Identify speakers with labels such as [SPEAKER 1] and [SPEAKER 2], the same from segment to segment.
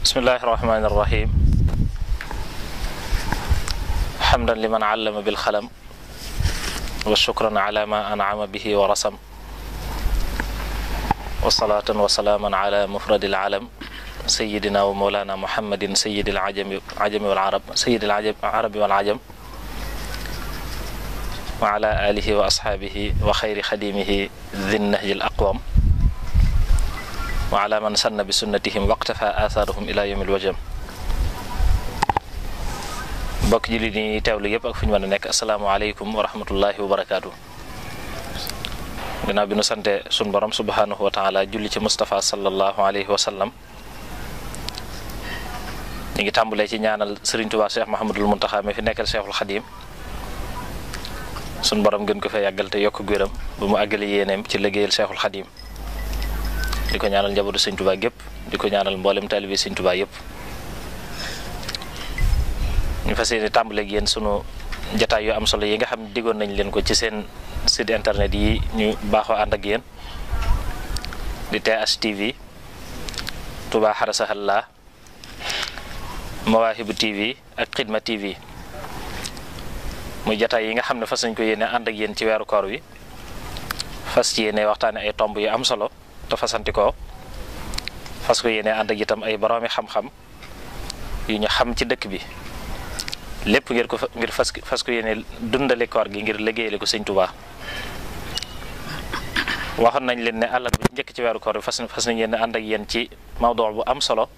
[SPEAKER 1] bismillahi irrahmani irrahim hamdan liman allama bilxalam wa shukran ala ma an'ama bihi wa rasam wa salatan wa salaaman ala mufradi alalam sayidina wa mawlana muhammadin sayidi alajami wal arab sayidi alarabi wal ajam wa ala alihi wa ashaabihi wa xayri xadimihi dhi nahji al aqwam wa ala man sanna bi sunnatihim waqtafa athaarahum ila yawmil wajam. mbokk jullit yi teewlu yëpp ak fu ñu mën a nekk asalaamaaleykum wa rahmatullahi wa barakaatu. ginnaaw bi nu sante sun borom subhanahu wa taala julli ci Mustafa sallallahu alayhi wa sallam ñu ngi tàmbalee ci ñaanal Sëriñ Tuubaa Cheikh Mahamadul Muntaxa mi fi nekkal Cheikhul Xadim sun borom gën ko fee yàggal te yokk gërëm ba mu àggale yéeneem ci liggéeyal Cheikhul Xadim di ko ñaanal njabootu Sëñ Tuubaa gépp di ko ñaanal mboolem taalibe Sëñ Tuubaa yëpp. ñu fas yéene tàmbaleeg yéen sunu jataay yu am solo yi nga xam ne diggoon nañ leen ko ci seen site internet yi ñu baaxoo ànd ak yéen di THTV, Touba Xarasahalla, Mawaahibu TV ak Xidma TV muy jataay yi nga xam ne fas nañ ko yéene ànd ak yéen ci weeru koor wi fas ci yéene waxtaane ay tomb yu am solo te fasanti ko fas ko yéene ànd ak itam ay boroomi xam-xam yu ñu xam ci dëkk bi lépp ngir fas ko yéene dundale koor gi ngir liggéeyale ko Sëñ Tuubaa. waxoon nañ leen ne àllarba bi njëkk ci weeru koor bi fas nañ yéene ànd ak yéen ci mawduu bu am solo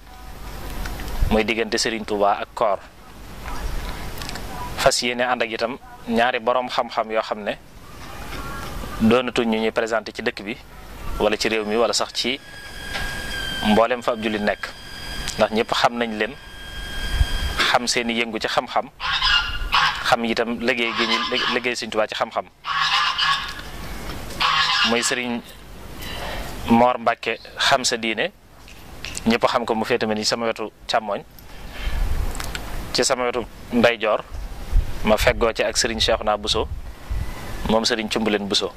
[SPEAKER 1] muy diggante Sëriñ Tuubaa ak koor fas yéene ànd ak itam ñaari boroom xam-xam yoo xam ne doonatuñ ñu ñuy présenté ci dëkk bi wala ci réew mi wala sax ci mboolem fa ab jullit nekk ndax ñëpp xam nañ leen xam seeni yëngu ci xam-xam xam itam liggéey gi ñu liggéey Sëñ Tuubaa ci xam-xam muy Sëriñ Mor Mbàkke xam sa diine ñëpp xam ko mu féetame ni sama wetu càmmooñ ci sama wetu ndeyjoor ma feggoo ci ak Sëriñ Cheikhouna Bousso moom Sëriñ Cumbuleen Bousso.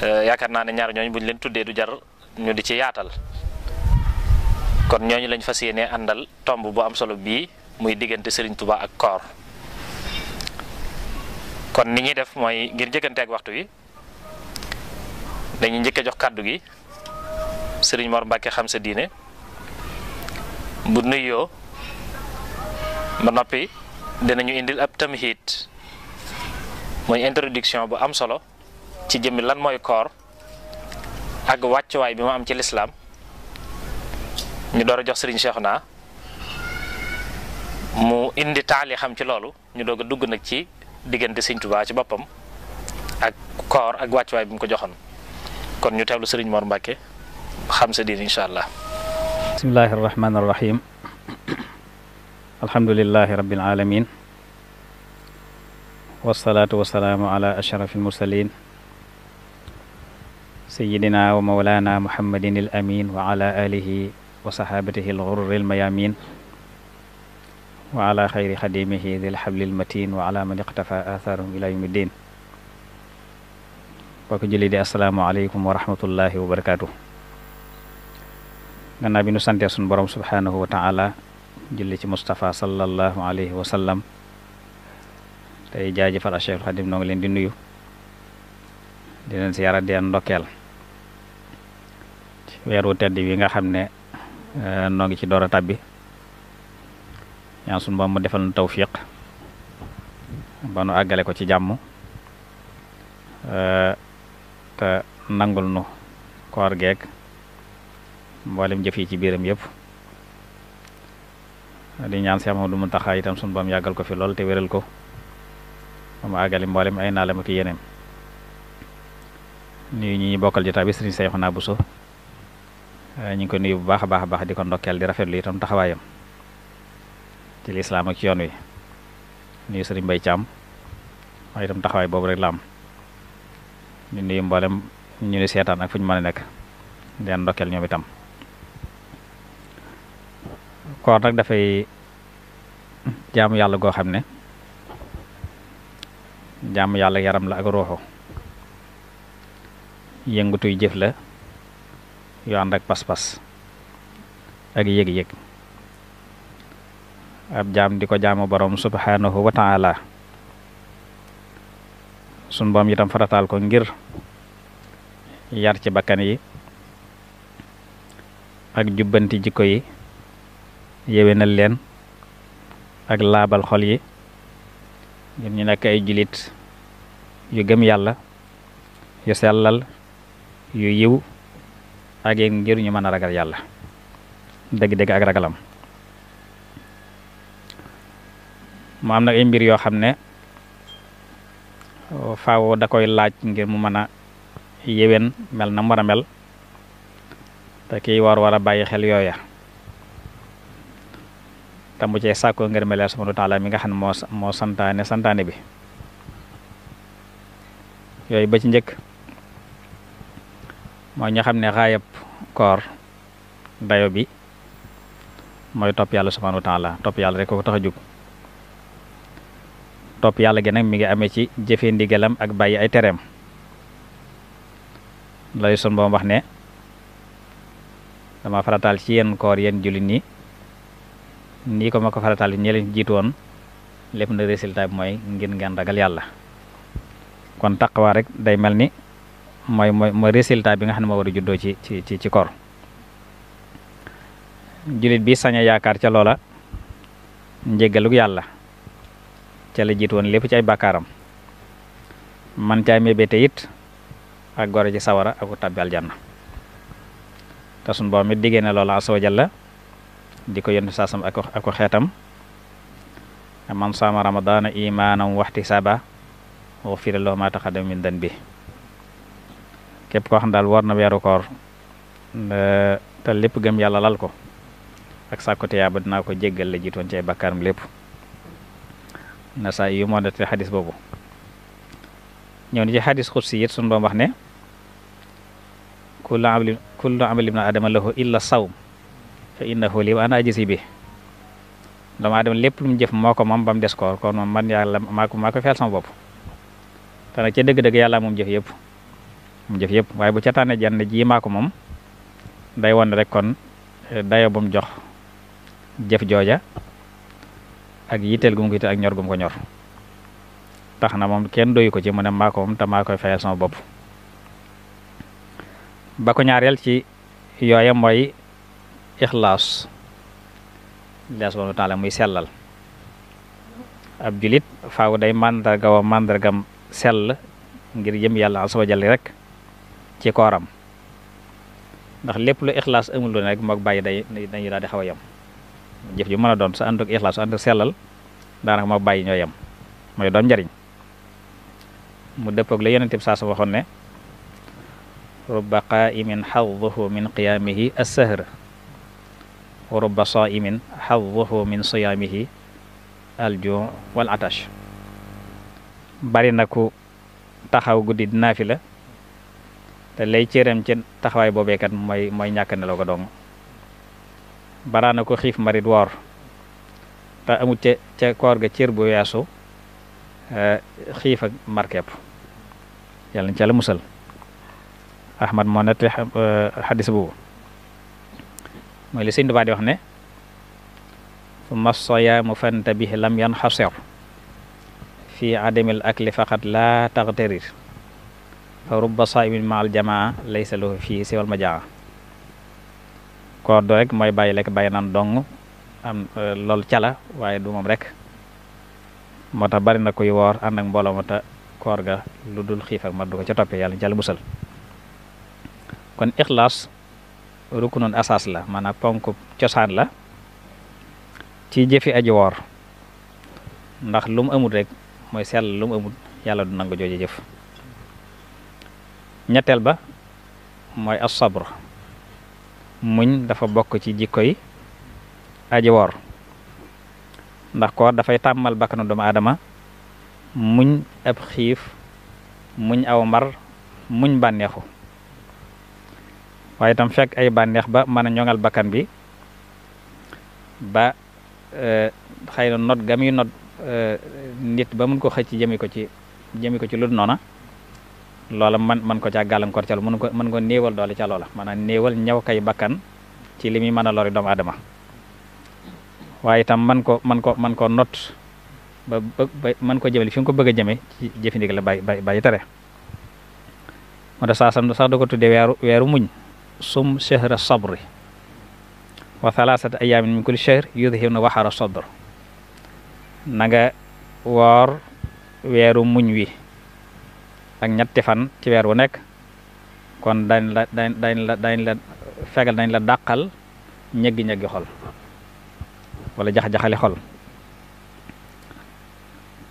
[SPEAKER 1] yaakaar naa ne ñaar ñooñu bu ñu leen tuddee du jar ñu di ci yaatal kon ñooñu lañ fas yéenee àndal tomb bu am solo bii muy diggante Sëriñ Tuubaa ak koor. kon ni ñuy def mooy ngir njëkkante ak waxtu wi dañuy njëkk a jox kàddu gi Sëriñ Mor Mbàkke xam sa diine bu nuyoo ba noppi dinañu indil ab tamhid mooy introduction bu am solo ci jëmmi lan mooy koor ak wàccuwaay bi mu am ci lislaam ñu door a jox Sëriñ Cheikhouna mu indi taali xam ci loolu ñu doog a dugg nag ci diggante Sëñ Tuubaa ci boppam ak koor ak wàccuwaay bi mu ko joxoon kon ñu teewlu Sëriñ Mor Mbàkke xam sa diin incha allah.
[SPEAKER 2] bismillahi arrahmani arrahim alhamdulillahi rabbil alamin wasalaatu wasalaamu ala ashrafil mursalin sayidina wa mawlana muhammadin al amin wa ala alihi wa sahabatihi al ghurri al mayamin wa ala xayri xadimihi dil hablil matin wa ala man iqtafa atharahum ila yawmi ddin. bokk julli di assalaamu aleykum wa rahmatullahi wa barakatuh. gannaaw bi nu santee sun borom subhanahu wa taala julli ci Mustafa sallallahu alayhi wa sallam tey jaajëfal Cheikhul Xadim noo ngi leen di nuyu di leen siyaara di leen ndokkeel ci weeru tedd wi nga xam ne noo ngi ci door a tàbbi ñaan sunu Boroom mu defal nu tawfiq ba nu àggale ko ci jàmm te nangul nu koor geek mboolem jëf yi ci biiram yëpp di ñaan Seex Mamadu Muntaxa itam sunu Boroom yàggal ko fi lool te wéral ko ba mu àggale mboolem ay naalam ak yeneen nuyu ñi bokkal jotaay bi Sëriñ Cheikhouna Bousso ñu ngi ko nuyu bu baax a baax di ko ndokkeel di rafetlu itam taxawaayam ci lislaam ak ci yoon wi nuyu Sëriñ Mbay Caam waaye itam taxawaay boobu rek la am ñu nuyu mboolem ñu ni seetaan ak fu ñu mën a nekk di leen ndokkeel ñoom itam. koor nag dafay jaamu yàlla goo xam ne jaamu yàlla yaram la ak ruuxu yëngutuy jëf la yu ànd ak pas-pas ak yëg-yëg ab jaam di ko jaamu borom subhanahu wa taala sun boom itam farataal ko ngir yar ci bakkan yi ak jubbanti jikko yi yéwénal leen ak laabal xol yi ngir ñu nekk ay julit yu gëm yàlla yu sellal yu yiw ak yéen ngir ñu mën a ragal yàlla dëgg-dëgg ak ragalam mu am nag ay mbir yoo xam ne faaw da koy laaj ngir mu mën a yéwén mel na mu war a mel te kiy war a bàyyi xel yooya te mu cee sàkkoo ngir mel subhanahu wa taala mi nga xam ne moo santaane bi yooyu ba ci njëkk mooy ñu xam ne xaayab koor dayo bi mooy topp yàlla subhanahu wa taala topp yàlla rek ko tax a jóg topp yàlla gi nag mi ngi amee ci jëfe ndigalam ak bàyyi ay tereem lay sun boom wax ne dama farataal ci yéen koor yéen jullit ñi nii ko ma ko farataal ñi leen jiitu woon lépp na résultat bi mooy ngir ngeen ragal yàlla kon taqwa rek day mel ni mooy résultat bi nga xam ne moo war a juddoo ci koor jullit bi sañ a yaakaar ca loola njéggalug yàlla ca la jiitu woon lépp ci ay bàkkaaram man caay mébéte it ak gore ci sawara ak tàbbi aljanna te sun boom it diggée ne loola asa wa jalla di ko yontu saasam ak ko xeetam man saama ramadana imaanam waxtisaaba ghufira lahu ma taqaddama min danbi képp koo xam daal war na weeru koor te lépp gëm yàlla lal ko ak sàkku tiyaaba dinaa ko jéggal la jiitoon ci ay bakkaaram lépp na saa yu moo dete xadis boobu ñëw ni ci xadis xudsi it suñu doom wax ne kullu amali ibn adama lahu illa sawm fa innahu li wa ana ajzi bi doomu adama lépp lu mu jëf moo ko moom ba mu des koor kon moom man yàlla maa ko feel sama bopp te nag ca dëgg-dëgg yàlla moom jëf yëpp waaye bu ca tànne jenn ji maa ko moom day won rek kon dayo bu mu jox jëf jooja ak yitteel gu mu ko yitteel ak ñor gu mu ko ñor tax na moom kenn doyu ko ci mu ne maa ko moom te maa koy fayal sama bopp ba ko ñaareel ci yooya mooy ixlaas Allah subhanahu wa taala muy sellal ab julit faaw day màndargam sell ngir jëm yàlla azza wa jalla rek ci kooram ndax lépp lu ixlaas amul lu ne rek mook bàyyi dañuy daal di xaw a yem jëf ju mën a doon sa ànd ak ixlaas sa ànd ak sellal daanaka mook bàyyi ñoo yem mooy doon njariñ mu dëppoog la yonent bi saa sa waxoon ne rubba qaa'imin xadduhu min qiyaamihi as-sahr wa rubba saa'imin xadduhu min siyaamihi al-juu' wal atash bari na ku taxaw guddi di naafila te lay cëram ci taxawaay boobeekat mooy ñàkk nelaw ko dong baraana ko xiif marit woor te amul ca koor ga cër bu weesu xiif ak markeep yàlla nañ ci Yàlla musal Ahmad moo nett xadis boobu mooy li Sëñ Tuubaa di wax ne summa siyaamu fantabih lam yanxasir fi adamil akli faqat la taxtarir fa rubba saa'imin ma al jamaa laysa lahu fii siwal majaa koor do rek mooy bàyyi lekk bàyyi naan dong am loolu cala waaye du moom rek moo tax bari na kuy woor ànd ak mbooloo ma te koor ga lu dul xiif ak mar du ko ca toppee yàlla ci Yàlla musal kon ixlaas rukunun asaas la maanaam ponk cosaan la ci jëfi aji woor ndax lu mu amul rek mooy sell lu mu amul yàlla du nangu jooje jëf ñetteel ba mooy as-sabr muñ dafa bokk ci jikko yi aji woor ndax koor dafay tàmmal bakkanu doomu aadama muñ ab xiif muñ aw mar muñ bànneexu waaye itam fekk ay bànneex ba mën a ñoŋal bakkan bi ba xëy na not ga muy not nit ba mun ko xëcc jëmi ko ci lu noona loola man ko caa gàllankoor ca mën ko néewal doole ca loola maanaam néewal ñaw kay bakkan ci li muy mën a lori doomu aadama waaye itam man ko not ba mën ko jëmale fi nga ko bëgg a jëme ci jëfi ndigal la bàyyi tere moo tax sax da ko tuddee weeru muñ sum shahra sabri wa thalathata ayamin min kulli shahr yudhibna waxara sadr na nga woor weeru muñ wi ak ñetti fan ci weer wu nekk kon dañ la fegal dañ la dàqal ñeggi xol wala jax-jaxali xol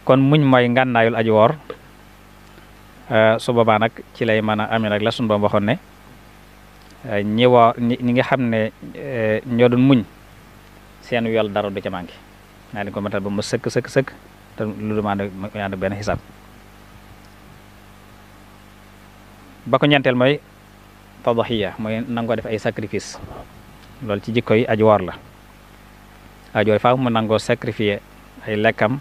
[SPEAKER 2] kon muñ mooy ngànnaayul aji woor su boobaa nag ci lay mën a amee nag la sunu Boroom waxoon ne ñi woor ñi nga xam ne ñoo doon muñ seen yool dara du ca manqué naa leen ko matal ba mu sëkk te lu du ànd benn xisaab ba ko ñeenteel mooy tadhiya mooy nangoo def ay sacrifice loolu ci jikko yi aji woor la aji woor faaw mu nangoo sacrifier ay lekkam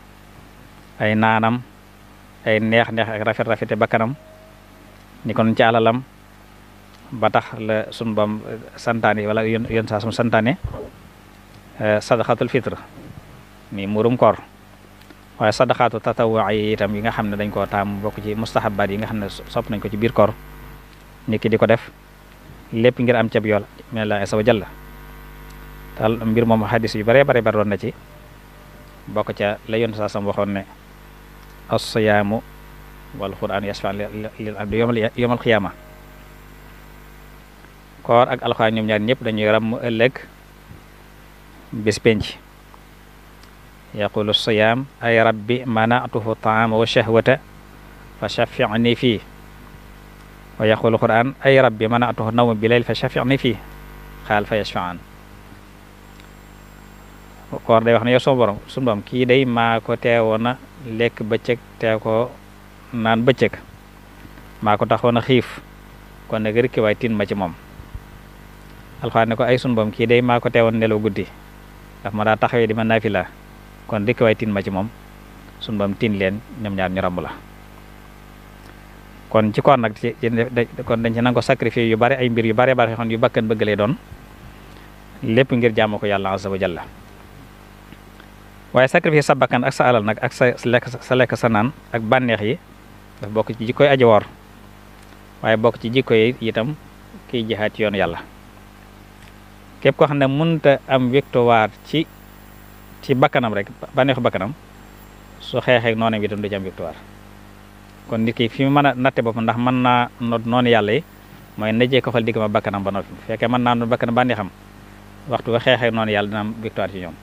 [SPEAKER 2] ay naanam ay neex ak rafete bakkanam ni kon ci alalam ba tax la sunu bam santaane wala yon saa sum santaane sadaqatul fitre mi murum koor waaye sadaqatu tatawwu yi itam yi nga xam ne dañ koo taam bokk ci mustahabaat yi nga xam ne sopp nañ ko ci biir koor nit ki di ko def lépp ngir am cab yool min Allah azza wa jalla tal mbir moom hadis yu bare doon na ci bokk ca la yon saa sam waxoon ne as-siyaamu wal qur'aan yashfa'an lil abdi yawmal qiyaama koor ak alxuraan ñoom ñaar ñëpp dañuy ram ëllëg bis penc yaqulu siyaam ay rabbi mana'tuhu ta'ama wa shahwata fa shaffi'ni fii wa yaqulu qur'aan ay rabbi mana'tuhu nawma bilayl fa shaffi'ni fii xaal fa yashfa'an koor day wax ne yow sunu borom kii day maa ko teewoon a lekk bëccëg tee ko naan bëccëg maa ko taxoon a xiif kon nag rikki waay tin ma ci moom alxuraan ne ko ay sunu borom kii day maa ko teewoon nelaw guddi daf ma daa taxawee di ma naafila kon rikki waay tin ma ci moom sunu borom tin leen ñoom ñaar ñu ramb la kon ci koor nag kon dañ ci nanga ko sacrifice yu bari ay mbir yu bari xon yu bakkan bëgg lay doon lépp ngir jaamu ko yàlla azza wa jalla waaye sacrifice sa bakkan ak sa alal nag ak sa lekk sa naan ak bànneex yi daf bokk ci jikkoy aji woor waaye bokk ci jikko yi itam kiy jihaad ci yoon yàlla képp koo xam ne mënta am victoire ci bakkanam rek bànneexu bakkanam su xeexeek noonam itam du ci am victoire kon nit ki fi mu mën a natte boppam ndax mën naa not noonu yàlla yi mooy najee ko fal digg ma bakkanam ba noppi fekkee mën naa not bakkanam bànneexam waxtu ba xeexeek noonu yàlla dina am victoire ci ñoom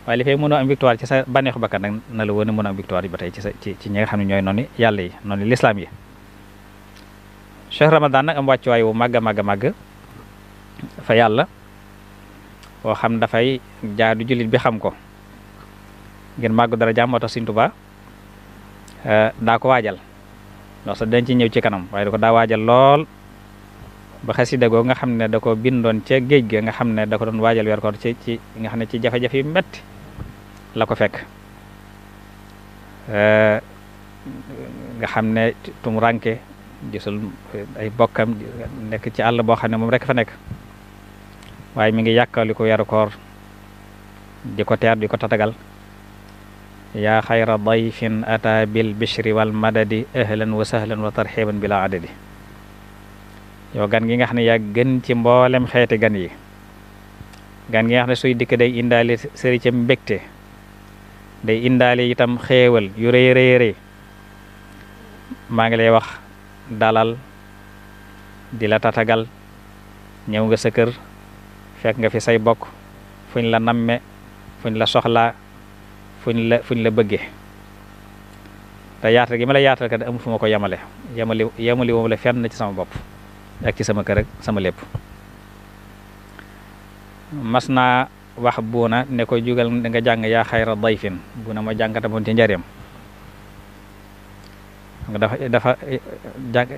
[SPEAKER 2] waaye li fay mënoo am victoire ci sa bànneexu bakkan nag na la woon a mën a am victoire yi ba tey ci ñi nga xam ne ñooy noonu yàlla yi noonu lislaam yi cheikh ramadan nag am wàccuwaay wu màgg fa yàlla boo xam dafay jaadu jullit bi xam ko ngir màgg dara jaam moo tax Sëriñ Tuubaa daa ko waajal ndax sax dañ ci ñëw ci kanam waaye da ko daa waajal lool ba xasida googu nga xam ne da ko bindoon ca géej ga nga xam ne da ko doon waajal weer koor ci nga xam ne ci jafe-jafe yu metti la ko fekk nga xam ne tumuranke gisul ay bokkam nekk ci àll boo xam ne moom rek fa nekk waaye mi ngi yàkkali ko weeru koor di ko teer di ko tatagal yaa xayra dayfin ata bil bishri wal madadi ahlan wa sahlan wa tarxiban bila adadi yow gan gi nga xam ne yaa gën ci mboolem xeeti gan yi gan gi nga xam ne suy dikk day indaale sëri ca mbégte day indaale itam xéewal yu rëy maa ngi lay wax dalal di la tatagal ñëw nga sa kër fekk nga fi say bokk fuñ la namme fuñ la soxlaa fuñ la bëggee te yaatal gi ma la yaatal kat amu fu ma ko yemale moom la fenn ci sama bopp ak ci sama kër ak sama lépp mas naa wax buuna ne ko jugal nga jàng yaa xayra dayfin buuna ma jàngata moon ci njareem dafa jàng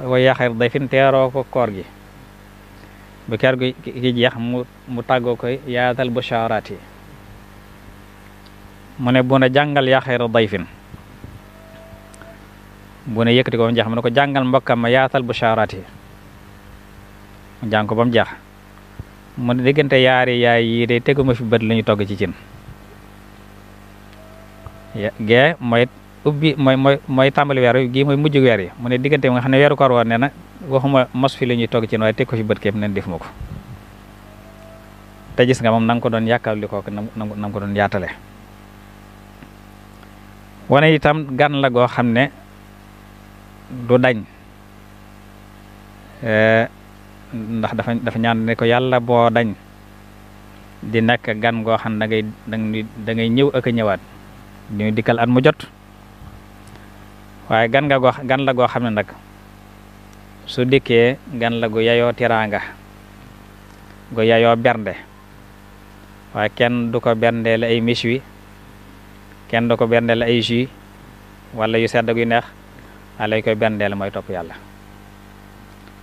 [SPEAKER 2] way yaa xayra dayfin teeroo ko koor gi bu keer gi jeex mu tàggoo ko yaatal busharaat yi mu ne buuna jàngal yaa xayra dayfin buuna yëkkati ko ba mu jeex mu ne ko jàngal mbokkam ma yaatal busharaat yi mu jàng ko ba mu jeex mu ne diggante yaari yaay yi de teguma fi bët lu ñu togg ci cin gee mooy ubbi mooy tàmbali weer yi gii mooy mujj weer yi mu ne diggante nga xam ne weeru koor woon ne na waxuma mos fi lu ñuy togg cin waaye teg ko fi bët képp neen def ma ko te gis nga moom na nga ko doon yàkkal li ko na nga ko doon yaatale wane itam gan la goo xam ne du dañ ndax dafa ñaan ne ko yàlla boo dañ di nekk gan goo xam ne da ngay ñëw ak a ñëwaat ñu dikkal at mu jot waaye gan la goo xam ne nag su dikkee gan la gu yayoo tiraanga gu yayoo bernde waaye kenn du ko berndeel ay miche wi kenn du ko berndeel ay jus wala yu sedd gu neex lay koy berndeel mooy topp yàlla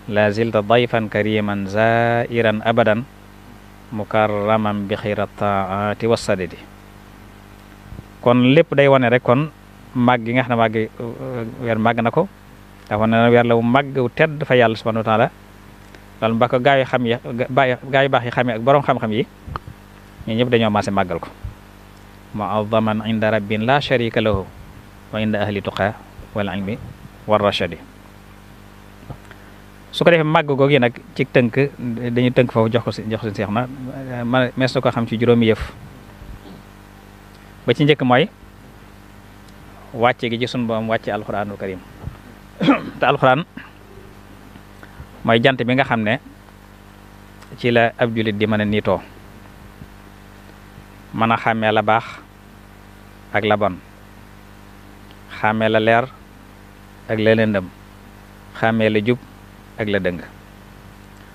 [SPEAKER 2] la zilta dayfan kariman zairan abadan mukarraman bi xayra taati wassadidi kon lépp day wane rek kon màgg gi nga xam ne weer màgg na ko dafa ne weer la wu màgg wu tedd fa yàlla subhanahu wa taala loolu ba ko gaa yu baax yi xamee ak borom xam-xam yi ñu ñëpp dañoo maase màggal ko mu'azzaman inda rabbin la sharika lahu wa inda ahli tuqa wal ilmi war rashadi su ko defee màgg googu nag ci tënk dañuy tënk foofu jox ko seex na mees na ko xam ci juróomi yëf ba ci njëkk mooy wàcce gi ci sunu boom wàcce alxuraanul karim te alxuraan mooy jant bi nga xam ne ci la ab jullit di mën a niitoo mën a xàmmee la baax ak la bon xàmmee la leer ak la lëndëm xàmmee la jub ak la dëng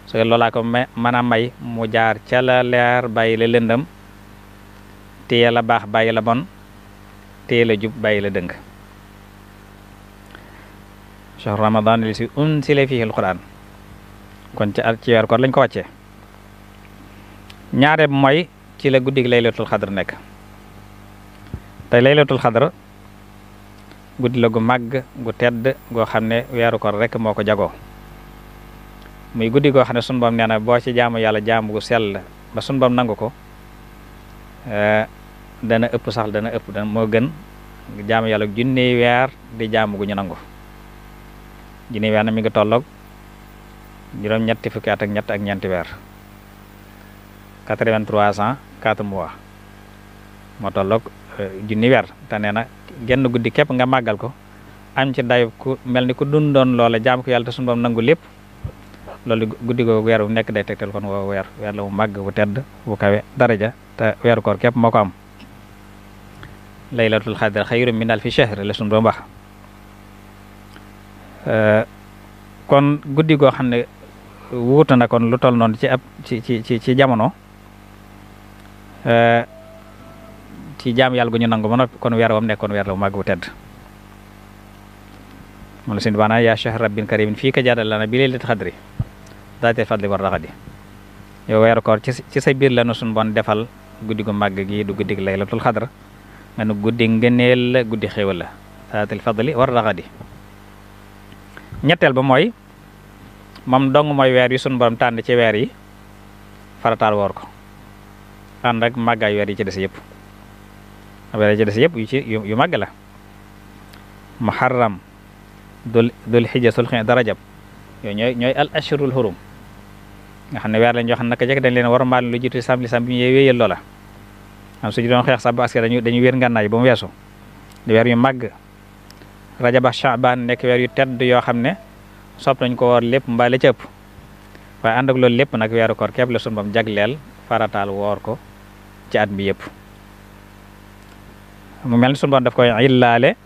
[SPEAKER 2] so loolaa ko mën a may mu jaar ca la leer bàyyi la lëndëm téye la baax bàyyi la bon téye la jub bàyyi la dëng shahru ramadan li unsila fihi alquran kon ci weer koor lañ ko wàccee ñaare mooy ci la guddig laylatul xadr nekk te laylatul xadr guddi la gu màgg gu tedd goo xam ne weeru koor rek moo ko jagoo muy guddi goo xam ne sunu Boroom nee na boo ci jaamu yàlla jaamu gu sell ba sunu Boroom nangu ko dana ëpp sax dana moo gën jaamu yàlla junniy weer di jaamu gu ñu nangu junniy weer na mi ngi tolloog juróom-ñetti fukki at ak ñett ak ñeenti weer 8304 mois moo tolloog junni weer te nee na genn guddi képp nga màggal ko am ci dayu ku mel ni ku dundoon loola jaam ko yàlla te sunu Boroom nangu lépp loolu guddi googu weer wu nekk day tegtal kon woo weer la mu màgg wu tedd wu kawe daraja te weeru koor képp moo ko am laylatul xadr xayrun min alfi shahr la sunu Boroom wax kon guddi goo xam ne wuutu na kon lu toll noonu ci ab ci jamono ci jaam yàlla gu ñu nangu ba noppi kon weer wam nekkoon weer la mu màgg wu tedd moom la seen baana yaa shahr rabbin karimin fii ka jaadal lana bi laylatil xadri daatil fadli war raxadi yow weeru koor ci sa biir la nu suñu bon defal guddi gu màgg gi du guddi laylatul xadr nga nu guddi ngëneel la guddi xéewal la daatil fadli war raxadi ñetteel ba mooy moom dong mooy weer yi suñu borom tànn ci weer yi farataal woor ko ànd ak màggaay weer yi ci des yëpp weer yi ci des yëpp yu màgg la muharram dul xijja sul xi darajab yooyu ñooy al ashurul hurum nga xam ne weer lañ yoo xam ne naka jekk dañ leen war a maal lu jiitu lislam bi ñu wéyal loola am su ñu doon xeex sax ba aske dañuy wér ngànnaay ba mu weesu di weer yu màgg rajab ak shaaban nekk weer yu tedd yoo xam ne sopp nañ ko woor lépp mbaa la ca ëpp waaye ànd ak loolu lépp nag weeru koor képp la sunu Boroom jagleel farataal woor ko ci at bi yëpp mu mel ni sunu Boroom daf koy illaale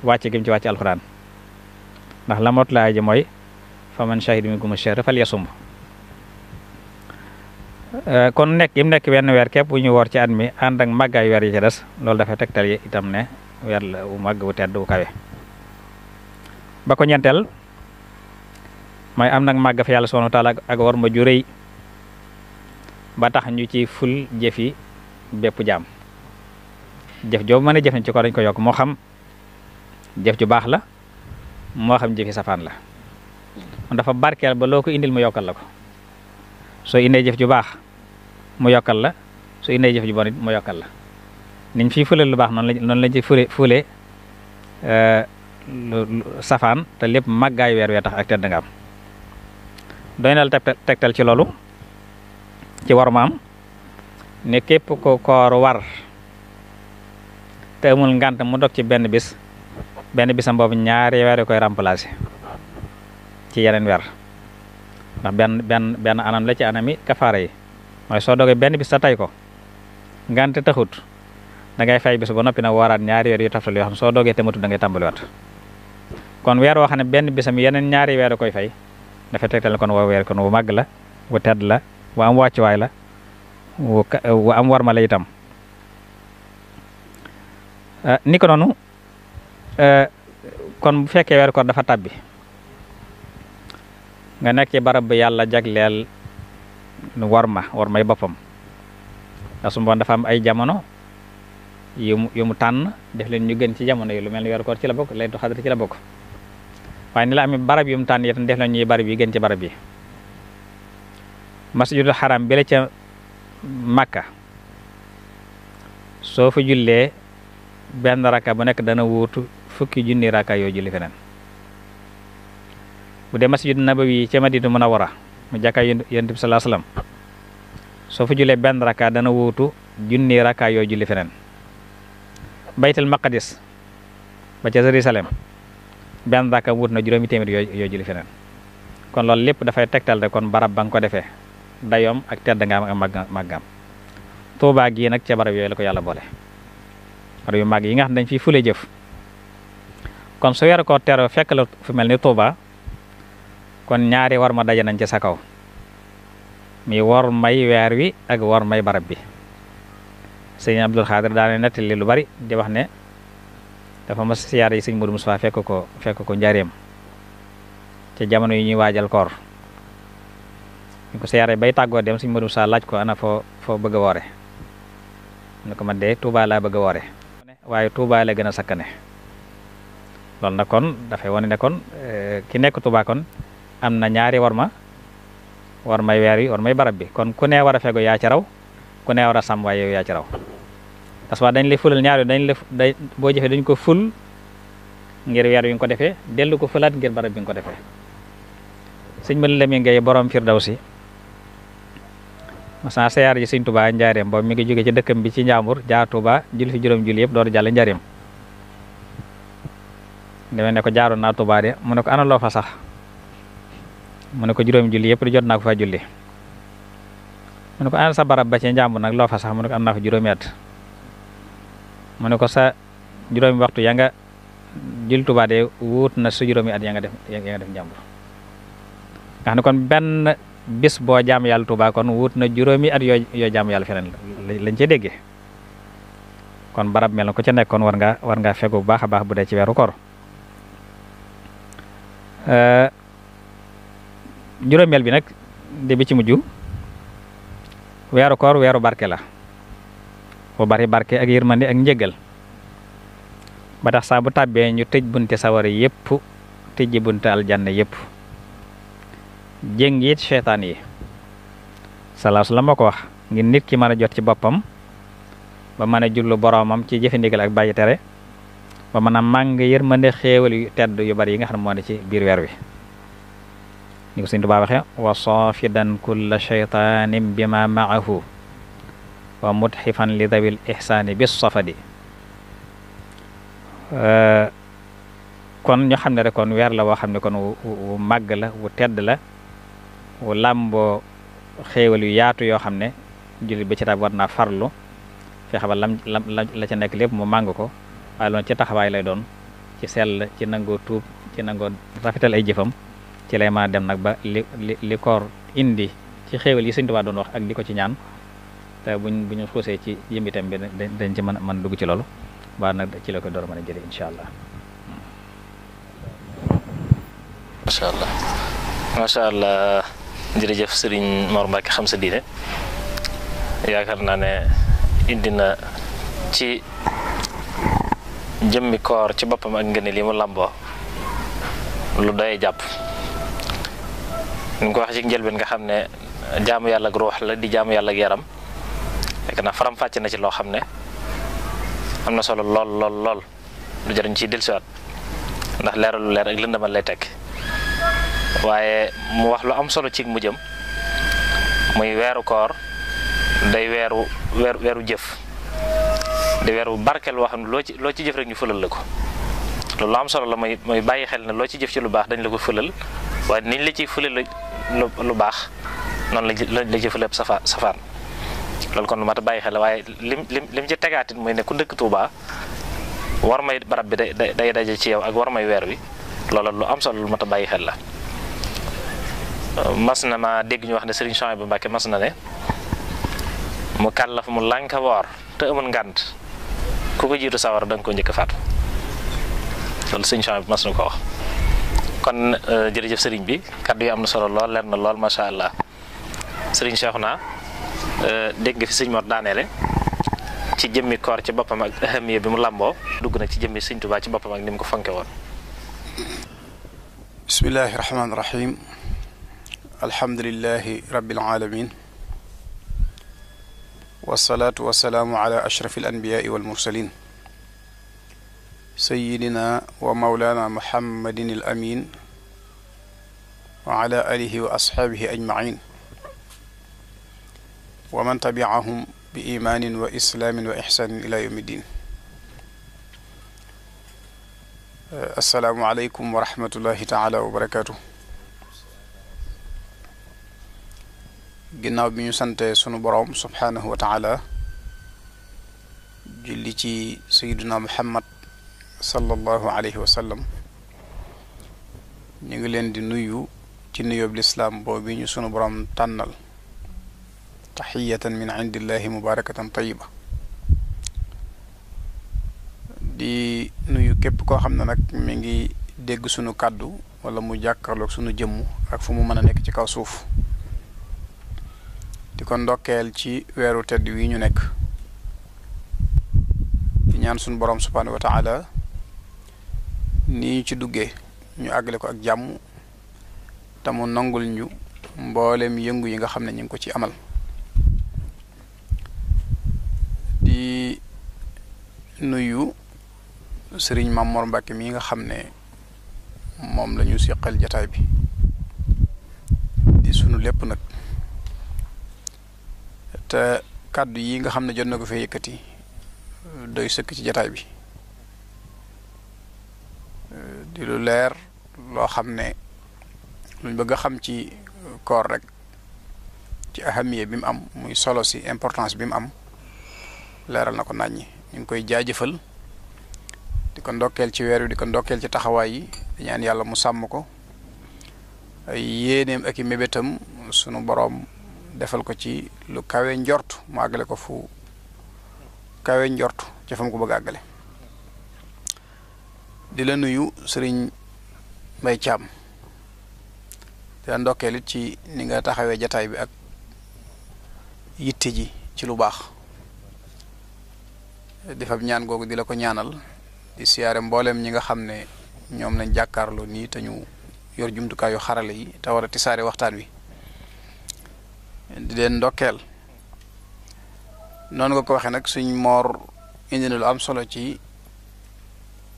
[SPEAKER 2] wàcce gi mu ci wàcce alxuraan ndax la mot laa ji mooy fa man shahida minkum shahra falyasum kon nekk yim nekk wenn weer képp bu ñu woor ci at mi ànd ak màggaay weer yi ci des loolu dafay tegtal yi itam ne weer la wu màgg wu tedd wu kawe ba ko ñeenteel mooy am nag màgg fa yàlla subhanahu wa taala ak war ma ju rëy ba tax ñu ci ful jëfi bépp jaam jëf joobu mën a jëf ci ko dañ ko yokk moo xam jëf ju baax la moo xam jëfi safaan la dafa barkeel ba loo ko indil mu yokkal la ko soo indee jëf ju baax mu yokkal la soo indee jëf ju bon it mu yokkal la niñ fii fule lu baax noonu lañ ci fule safaan te lépp màggaayu weer wee tax ak tedd nga am doy na la tegtal ci loolu ci war ma am ne képp ko koor war te amul ngànt mu dog ci benn bisam boobu ñaari weer koy remplacer ci yeneen weer ndax benn anam la ci anami kafaara yi mooy soo dogee benn bis sa tay ko ngànt taxut da ngay fay bis ba noppi nag waraat ñaari weer yu taftal yoo xam ne soo dogee te matut da ngay tàmbaliwaat kon weer woo xam ne benn bisam yeneen ñaari weer koy fay dafa tegtal kon woo weer kon wu màgg la wu tedd la wu am wàccuwaay la wu am warma la itam ni ko noonu kon bu fekkee weer koor dafa tàbbi nga nekk ci barab bi yàlla jagleel warmay boppam ndax su ma dafa am ay jamono yu mu tànn def leen ñu gën ci jamono yi lu mel ni weeru koor ci la bokk laylatul xadr ci la bokk waaye ni la amee barab yu mu tànn itam def leen ñuy barab yi gën ci barab yi masjidul xaram bi la ca Makka soo fa jullee benn raka bu nekk dana wuutu fukki junni raka yoo julli feneen bu dee masjid nabawi ca Madina Munawwara mu jàkkaay Yonent bi sallallahu alayhi wasallam soo fa jullee benn raka dana wuutu junni raka yoo julli feneen baytul maqdis ba ca Jérusalem benn raka wuut na juróomi téeméer yoo julli feneen kon loolu lépp dafay tegtal rek kon barab ba nga ko defee dayoom ak tedd nga am ak màggam Tuubaa gii nag ca barab yooyu la ko yàlla boole barab yu màgg yi nga xam ne dañ fi fule jëf kon su weeru ko teeroo fekk la fu mel ni Tuubaa kon ñaari war ma daje nañ ci sa kaw mi war may weer wi ak war may barab bi sëñ Abdul Xaadir daane nettali lu bari di wax ne dafa mas siyaare yi sëñ Modou Moussa fekk ko njaareem ci jamono yi ñuy waajal koor ñu ko siyaare bay tàggoo dem sëñ Modou Moussa laaj ko ana foo bëgg a woore ne ko man de Touba laa bëgg a woore waaye Touba la gën a sakkane loolu nag kon dafay wane ne kon ki nekk Touba kon am na ñaari war may weer yi war may barab bi kon ku ne war a fego yaa ci raw ku ne war a sàmm waaye yow yaa ci raw parce que dañ lay fulal ñaari boo jëfee dañ ko ful ngir weer wi nga ko defee dellu ko fulaat ngir barab bi nga ko defee sëñ ma lemi ngay borom Firdawsi masan siyaar ji sëñ Touba njaareem boobu mi ngi jóge ci dëkkam bi ci Njaambur jaar Touba julli fi juróom julli yëpp door jàll njaareem demee ne ko jaaroon naa Touba de mu ne ko ana loo fa sax mu ne ko juróom julli yëpp di jot naa ko fa julli mu ne ko ana sa barab ba ci Njaambur nag loo fa sax mu ne ko am naa fa juróomi at mu ne ko sa juróomi waxtu ya nga julli Touba de wuut na su juróomi at ya nga def Njaambur nga xam ne kon benn bis boo jaam yàlla Touba kon wut na juróomi at yoo jaam yàlla feneen lañ ci déggee kon barab mel na ko ca nekkoon war ngaa fegu bu baax a baax bu dee ci weeru koor juróomeel bi nag di bi ci mujj weeru koor weeru barke la bu bari barke ak yërmande ak njëgal ba tax saa bu tàbbee ñu tëj bunte sawara yépp tëjji bunte aljanna yépp jéng it seytaan yi salaasu la ma ko wax ngir nit ki mën a jot ci boppam ba mën a jullu boroomam ci jëfe ndigal ak bàyyi tere ba mën a màng yërmande xéewal yu tedd yu bari yi nga xam ne moo ne ci biir weer wi ni ko Sëñ Tuubaa waxe wa saafidan kulla sheytaanin bima maahu wa mudxifan li dawil ihsaani bis safadi kon ñu xam ne rek kon weer la woo xam ne kon wu màgg la wu tedd la wu làmboo xéewal yu yaatu yoo xam ne jullit bi ci tab war naa farlu fexe ba la ca nekk lépp mu màng ko waaye loolu ci taxawaay lay doon ci sell ci nangoo tuub ci nangoo rafetal ay jëfam ci lay mën a dem nag ba li koor indi ci xéewal yi Sëñ Tuubaa doon wax ak di ko ci ñaan te bu ñu xuusee ci yëmbitam bi dañ ci mën dugg ci loolu ba nag ci la ko door mën a jëlee incha allah.
[SPEAKER 1] macha allah jërëjëf Serigne Mor Mbacke xam sa diine yaakaar naa ne indi na ci jëmmi koor ci boppam ak ngeen li mu làmboo lu doy jàpp ni ko wax ci njëlbeen nga xam ne jaamu yàlla ak ruux la di jaamu yàlla ak yaram fekk na faram fàcc na ci loo xam ne am na solo lool lool lool lu jëriñ ci dellusiwaat ndax leeral lu leer ak lëndëmal lay tekk waaye mu wax lu am solo ci mu jëm muy weeru koor day weeru jëf di weeru barkeel woo xam ne loo ci jëf rek ñu fëlal la ko loolu lu am solo la mooy bàyyi xel ne loo ci jëf ci lu baax dañ la ko fëlal waaye niñ la ciy fëlal lu baax noonu la ci fëlal safaan loolu kon lu mat a bàyyi xel la waaye lim ci tegaatit mooy ne ku dëkk Tuuba war may barab bi day daje ci yow ak war may weer wi loolu lu am solo lu mat a bàyyi xel la. mas na ma dégg ñu wax ne Serigne Souhaïbou Mbacké mas na ne mu kàllaf mu lànka woor te amul ngànt ku ko jiitu sawar da nga ko njëkk a faatu loolu Serigne Souhaïbou mas na ko wax. kon jërëjëf Serigne bi kaddu yi am na solo lool leer na lool macha allah Serigne Cheikhouna dégg nga fi Serigne Mor daaneele ci jëmmi koor ci boppam ak ahamiya bi mu làmboo dugg nag ci jëmmi Serigne Touba ci boppam ak ni mu ko fonke woon.
[SPEAKER 3] bismillahi rahmaani rahim. alhamdulillahi rabbil alamin wasalaatu wasalaamu ala ashraf al anbiyaai wal mursalin sayidina wa maulana muhammadin al amin wa ala alihi wa ashaabihi ajmain wa man tabiahum bi imaanin wa islaamin wa ixsaanin ila yawmi ddin. assalaamu aleykum wa rahmatullahi taala wa barakaatu. ginnaaw bi ñu sante sunu boroom subhaanahu wa taala julli ci sayyiduna muhammad sallallahu alayhi wa sallam ñu ngi leen di nuyu ci nuyoob lislaam boobu ñu sunu boroom tànnal taxiyatan min indillahi mubarakatan tayiba di nuyu képp koo xam ne nag mi ngi dégg sunu kàddu wala mu jàkkaarloog sunu jëmm ak fu mu mën a nekk ci kaw suuf di ko ndokkeel ci weeru tedd wi ñu nekk di ñaan suñu borom subhaanahu wa taala ni ñu ci duggee ñu àggale ko ak jàmm te mu nangul ñu mboolem yëngu yi nga xam ne ñu ngi ko ci amal di nuyu sëriñ Mamor Mbàkke mi nga xam ne moom la ñu siqal jataay bi di sunu lépp nag te kàddu yi nga xam ne jot na ko fee yëkkati doy sëkk ci jataay bi di lu leer loo xam ne luñ bëgg a xam ci koor rek ci ahamiye bi mu am muy solo si importance bi mu am leeral na ko naññi ñu ngi koy jaajëfal di ko ndokkeel ci weer wi di ko ndokkeel ci taxawaay yi di ñaan yàlla mu sàmm ko ay yéeneem ak i mébétam sunu boroom defal ko ci lu kawe njort mu àggale ko fu kawe njort ca fa mu ko bëgg a àggale di la nuyu sëriñ Mbay Caam di la ndokkeel it ci ni nga taxawee jataay bi ak yitte ji ci lu baax defab ñaan googu di la ko ñaanal di siyaare mboolem ñi nga xam ne ñoom lañ jàkkaarloo nii te ñu yor jumtukaayu xarale yi te war a tisaare waxtaan wi di leen ndokkeel noonu nga ko waxee nag suñ moor indi na lu am solo ci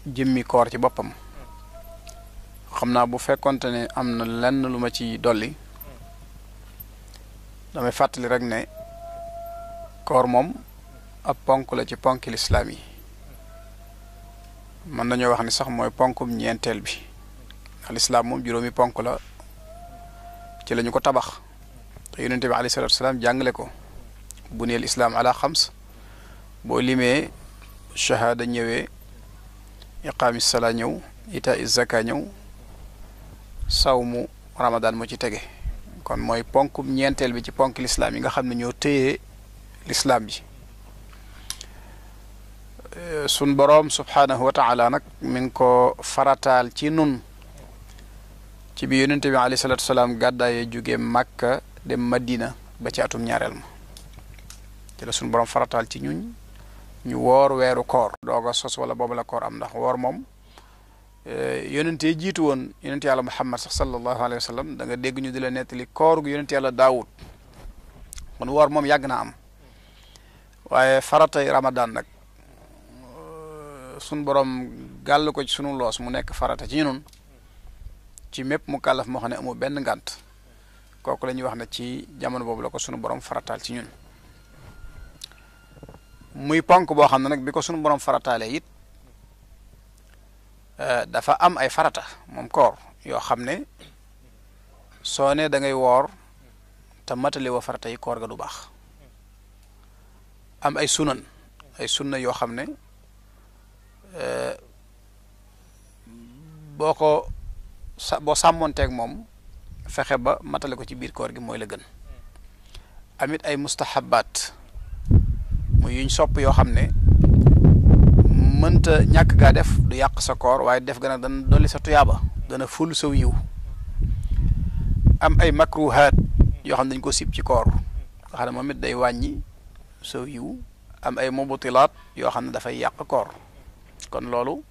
[SPEAKER 3] jëmmi koor ci boppam xam naa bu fekkonte ne am na lenn lu ma ci dolli damay fàttali rek ne koor moom ab ponk la ci ponki lislaam yi mën nañoo wax ni sax mooy ponkum ñeenteel bi ndax lislaam moom juróomi ponk la ci lañu ko tabax te yonente bi alayhi salaatu wasalaam jàngale ko buniyal islaam ala xams boo limee shahaada ñëwee iqaami salaa ñëw itaa zaka ñëw sawmu ramadan moo ci tege kon mooy ponkum ñeenteel bi ci ponk lislaam yi nga xam ne ñoo téye lislaam ji sun boroom subhaanahu wa taala nag mi ngi ko farataal ci nun ci bi yonente bi alayhi salaatu wasalaam gàddaaye jóge Makka dem Madina ba ci atum ñaareel ma ci la sun boroom farataal ci ñun ñu woor weeru koor dooga sos wala boobu la koor am ndax woor moom yonente jiitu woon yonente yàlla Muhammad sax sallallahu alayhi wa sallam da nga dégg ñu di la nettali koor gu yonente yàlla Daawud kon woor moom yàgg naa am waaye faratay Ramadan nag sunu borom gàll ko ci sunu loos mu nekk farata ci ñun ci mépp mu kàllaf moo xam ne amul benn ngànt kooku la ñuy wax ne ci jamono boobu la ko sunu borom farataal ci ñun muy ponk boo xam ne nag bi ko sunu borom farataalee it dafa am ay farata moom koor yoo xam ne soo ne da ngay woor te matali wa farata yi koor ga du baax am ay sunna yoo xam ne boo sàmmonteeg moom fexe ba matale ko ci biir koor gi mooy la gën amit ay mustahabaat muy yuñ sopp yoo xam ne mënta ñàkk gaa def du yàq sa koor waaye def ga nag dana dolli sa tuyaaba dana ful saw yiw am ay makruhaat yoo xam ne dañ ko sib ci koor nga xam ne moom it day wàññi saw yiw am ay mubtilaat yoo xam ne dafay yàq koor kon loolu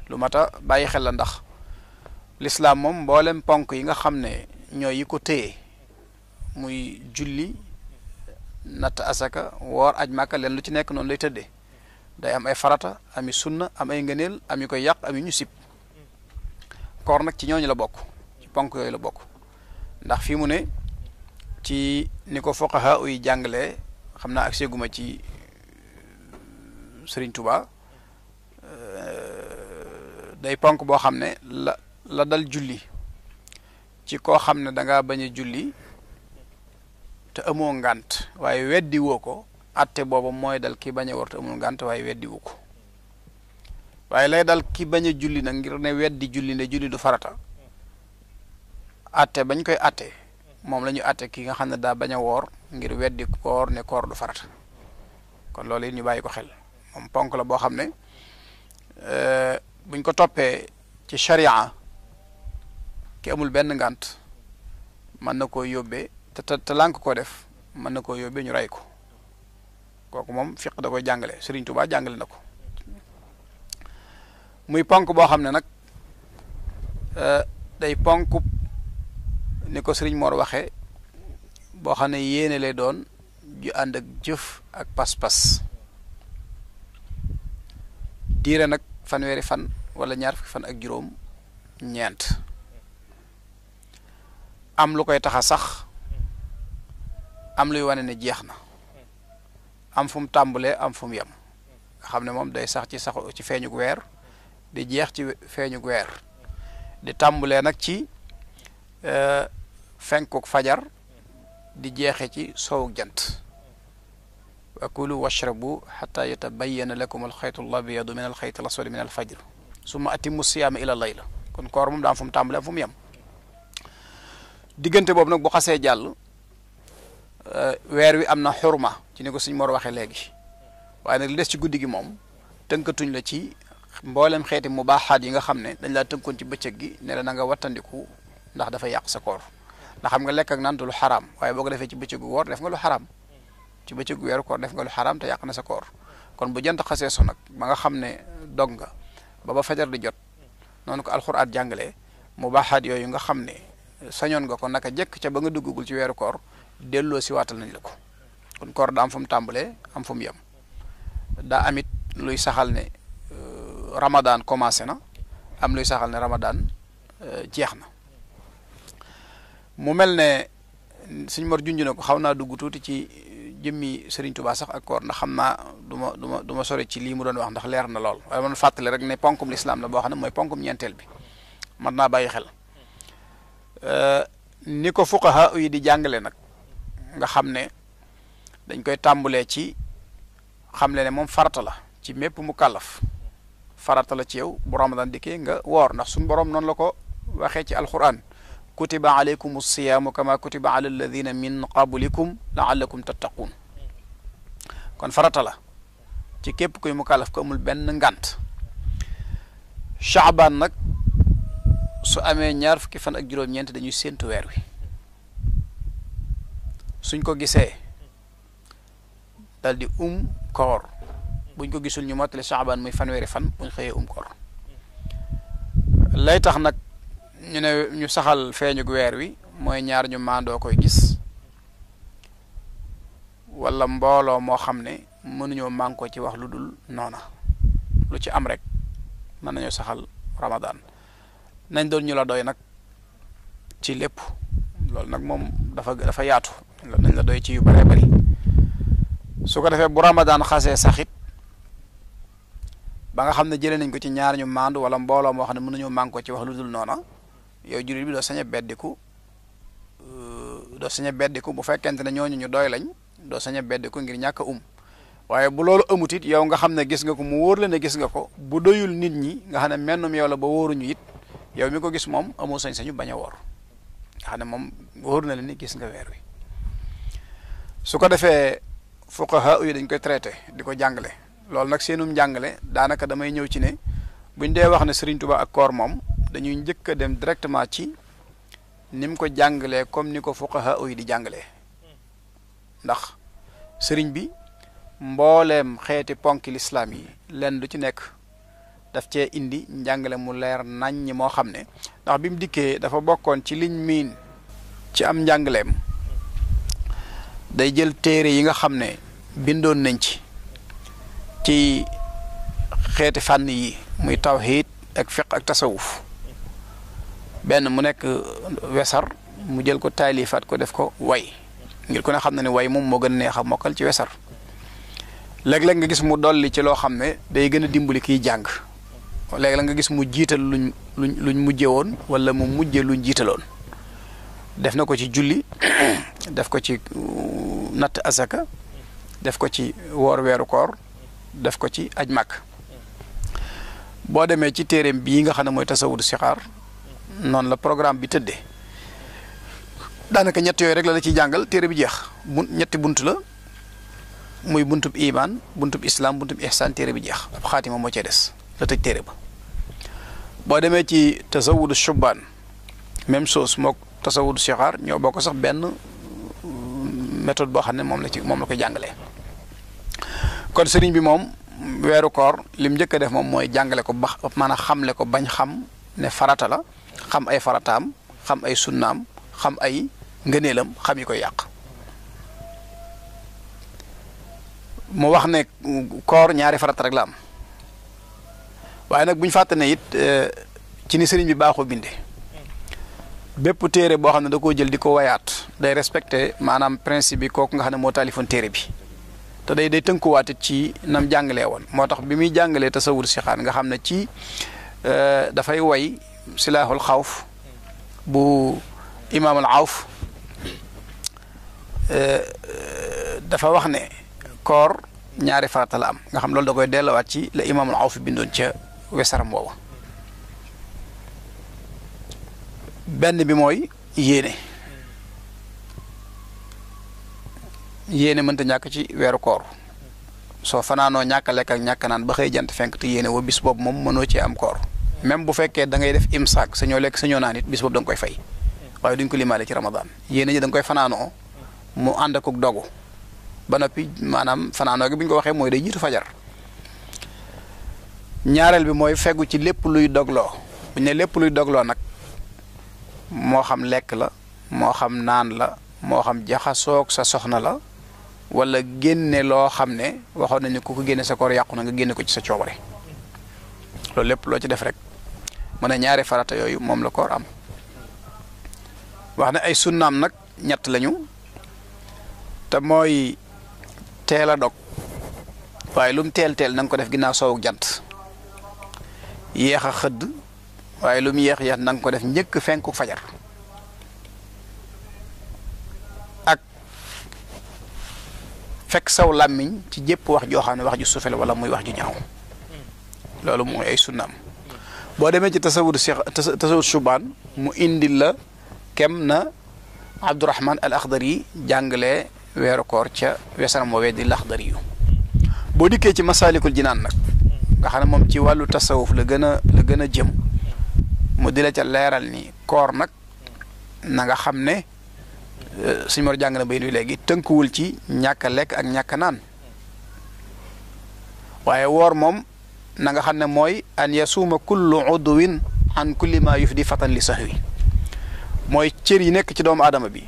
[SPEAKER 3] lu mat a bàyyi xel la ndax lislaam moom mboolem ponk yi nga xam ne ñooy yi ko téye muy julli natt asaka woor aj màkka leen lu ci nekk noonu lay tëddee day am ay farata ami sunna am ay ngëneel am yu koy yàq am yu ñu sib koor nag ci ñooñu la bokk ci ponk yooyu la bokk ndax fii mu ne ci ni ko fuqaha yi jàngalee xam naa ak seeguma ci Sëriñ Tuba day ponk boo xam ne la dal julli ci koo xam ne da ngaa bañ a julli te amoo ngànt waaye weddi woo ko atte boobu mooy dal ki bañ a war te amul ngànt waaye weddi wu ko waaye lay dal ki bañ a julli nag ngir ne weddi julli ne julli du farata atte bañ koy atte moom la ñu atte ki nga xam ne daa bañ a woor ngir weddi koor ne koor du farata kon loolu it ñu bàyyi ko xel moom ponk la boo xam ne buñ ko toppee ci sharia ki amul benn ngànt mën na koo yóbbee te lànk koo def mën na koo yóbbee ñu rey ko kooku moom fiq da koy jàngale Sëriñ Tuubaa jàngale na ko muy ponk boo xam ne nag day ponk ni ko Sëriñ Mor waxee boo xam ne yéene lay doon ju ànd ak jëf ak pas-pas diire nag fanweeri fan wala ñaar fukki fan ak juróom ñeent am lu koy tax a sax am luy wane ne jeex na am fu mu tàmbalee am fu mu yem nga xam ne moom day sax ci feeñug weer di jeex ci feeñug weer di tàmbalee nag ci fenkuk fajar di jeexe ci sowuk jant wa kulu washrabu xata yatabayana lakum alxaytu alabyadu min alxayti alaswadi min alfajr summa atimmu siyaama ila layla kon koor moom daa am fu mu tàmbalee am fu mu yem diggante boobu nag bu xasee jàll weer wi am na xurma ci ni ko Sëñ Mor waxee léegi waaye nag li des ci guddi gi moom tënkatuñ la ci mboolem xeeti mubaaxaat yi nga xam ne dañ laa tënkoon ci bëccëg gi ne la na nga wattandiku ndax dafa yàq sa koor ndax xam nga lekk ak naan du lu xaraam waaye boo ko defee ci bëccëgu woor def nga lu xaraam ci bëccëgu weeru koor def nga lu xaraam te yàq na sa koor kon bu jant xasee so nag ba nga xam ne dog nga ba fajar di jot noonu ko alxuraan jàngalee mubaaxaat yooyu nga xam ne sañoon nga ko naka jekk ca ba nga duggagul ci weeru koor delloo si waatal nañ la ko kon koor daa am fu mu tàmbalee am fu mu yem daa amit luy saxal ne Ramadan commencé na am luy saxal ne Ramadan jeex na mu mel ne Sëñ Mor junj na ko xaw naa dugg tuuti ci jëmmi Sëriñ Tuubaa sax ak koor ndax xam naa du ma sore ci lii mu doon wax ndax leer na lool waaye man fàttali rek ne ponkum lislaam la boo xam ne mooy ponkum ñeenteel bi man naa bàyyi xel ni ko fuqaha yi di jàngale nag nga xam ne dañ koy tàmbulee ci xamle ne moom farata la ci mépp mu kàllaf farata la ci yow bu Ramadan dikkee nga woor ndax suñu borom noonu la ko waxee ci alquran kutiba alaykum siyaamu kama kutiba ala alladina min qablikum laallakum tattaqun kon farata la ci képp kuy mu kàllaf ko amul benn ngànt Shaaban nag su amee ñaar fukki fan ak juróom-ñeent dañuy séentu weer wi suñ ko gisee dal di koor buñ ko gisul ñu mottali Shaaban muy fanweeri fan buñ xëyee koor lay tax nag ñu ne ñu saxal feeñug weer wi mooy ñaar ñu maandoo koy gis wala mbooloo moo xam ne mënuñoo mànkoo ci wax lu dul noona lu ci am rek mën nañoo saxal Ramadan nañ doon ñu la doy nag ci lépp loolu nag moom dafa yaatu nañ la doy ci yu bëree bëri su ko defee bu Ramadan xasee saxit ba nga xam ne jëlee nañ ko ci ñaar ñu maandu wala mbooloo moo xam ne mënuñoo mànkoo ci wax lu dul noona yow jullit bi doo sañ a beddiku bu fekkente ne ñooñu ñu doy lañ doo sañ a beddiku ngir ñàkk a waaye bu loolu amut it yow nga xam ne gis nga ko mu wóor la ne gis nga ko bu doyul nit ñi nga xam ne mennum yow la ba wóoruñu it yow mi ko gis moom amoo sañ-sañu bañ a woor nga xam ne moom wóor na la ni gis nga weer wi su ko defee fuqaha yi dañ koy traité di ko jàngale loolu nag seenum jàngale daanaka damay ñëw ci ne buñ dee wax ne Serigne Touba ak koor moom dañuy njëkk a dem directement ci ni mu ko jàngalee comme ni ko fuqaha yi di jàngalee ndax sëriñ bi mbooleem xeeti ponki lislaam yi lenn du ci nekk daf cee indi njàngale mu leer naññ moo xam ne ndax bi mu dikkee dafa bokkoon ci liñ miin ci am njàngaleem day jël téere yi nga xam ne bindoon nañ ci xeeti fànn yi muy tawhid ak fiq ak tasawuf benn mu nekk wesar mu jël ko taalifaat ko def ko way ngir ku ne xam na ne way moom moo gën a neex a mokkal ci wesar léeg-léeg nga gis mu dolli ci loo xam ne day gën a dimbali kiy jàng léeg-léeg nga gis mu jiital luñ mujje woon wala mu mujje luñ jiitaloon def na ko ci julli def ko ci natt asaka def ko ci woor weeru koor def ko ci aj màkk boo demee ci téereem bii nga xam ne mooy tasawudu sixaar noonu la programme bi tëddee daanaka ñett yooyu rek la ciy jàngal téere bi jeex ñetti bunt la muy buntub iman buntub islam buntub ihsan téere bi jeex ab xaatima moo cee des la tëj téere ba boo demee ci tasawudu shubaan même chose mook tasawudu sixaar ñoo bokk sax benn méthode boo xam ne moom la koy jàngalee kon sëriñ bi moom weeru koor lim njëkk a def moom mooy jàngale ko ba maanaam xamle ko bañ xam ne farata la xam ay farataam xam ay sunnaam xam ay ngëneelam xam yi koy yàq mu wax ne koor ñaari farata rek la am waaye nag bu ñu fàtte ne it ci ni sëriñ bi baaxoo binde bépp téere boo xam ne da koo jël di ko wayaat day respecté maanaam principe bi kooku nga xam ne moo taalifoon téere bi te day tënkuwaat ci nam jàngalee woon moo tax bi muy jàngalee tasawur si xaan nga xam ne ci dafay way silaahul xawf bu imaamul awf dafa wax ne koor ñaari farata la am nga xam loolu da koy delluwaat ci la imaamul awf bindoon ca wesaram woowa benn bi mooy yéene mënta ñàkk ci weeru koor soo fanaanoo ñàkk a lekk ak ñàkk naan ba xëy jant fenk te yéene woo bis boobu moom mënoo ci am koor même bu fekkee da ngay def imsaak sañoo lekk sañoo naan it bis boobu da nga koy fay waaye duñ ko limaale ci ramadan yéene ji da nga koy fanaanoo mu ànd ak dogu ba noppi maanaam fanaanoo gi bu ñu ko waxee mooy day jiitu fajar ñaareel bi mooy feggu ci lépp luy dogloo bu ñu ne lépp luy dogloo nag moo xam lekk la moo xam naan la moo xam jaxasoog sa soxna la wala génne loo xam ne waxoon nañu ku ko génne sa koor yàqu na nga génne ko ci sa coobare loolu lépp loo ci def rek mu ne ñaari farata yooyu moom la koor am wax ne ay sunnaam nag ñett lañu te mooy teel a dog waaye lu mu teel na nga ko def ginnaaw soowuk jant yéex a xëdd waaye lu mu yéex na nga ko def njëkk fenku fajar ak fekk saw làmmiñ ci jépp wax joo xam ne wax ju suufe la wala muy wax ju ñaaw loolu mooy ay sunnaam boo demee ci tasawur shubaan mu indil la kem na Abdurahman al Akhdari jàngalee weeru koor ca wesaram woowee di Laxdari yu boo dikkee ci Masaalikul Jinaan nag nga xam ne moom ci wàllu tasawuf la gën a jëm mu di la ca leeral ni koor nag na nga xam ne suñu mor jàng na bay nuy léegi tënkuwul ci ñàkk a lekk ak ñàkk a naan waaye woor moom na nga xam ne mooy an yasuuma kullu udwin an kulli ma yufdi fatan li sahwi mooy cër yi nekk ci doomu aadama bi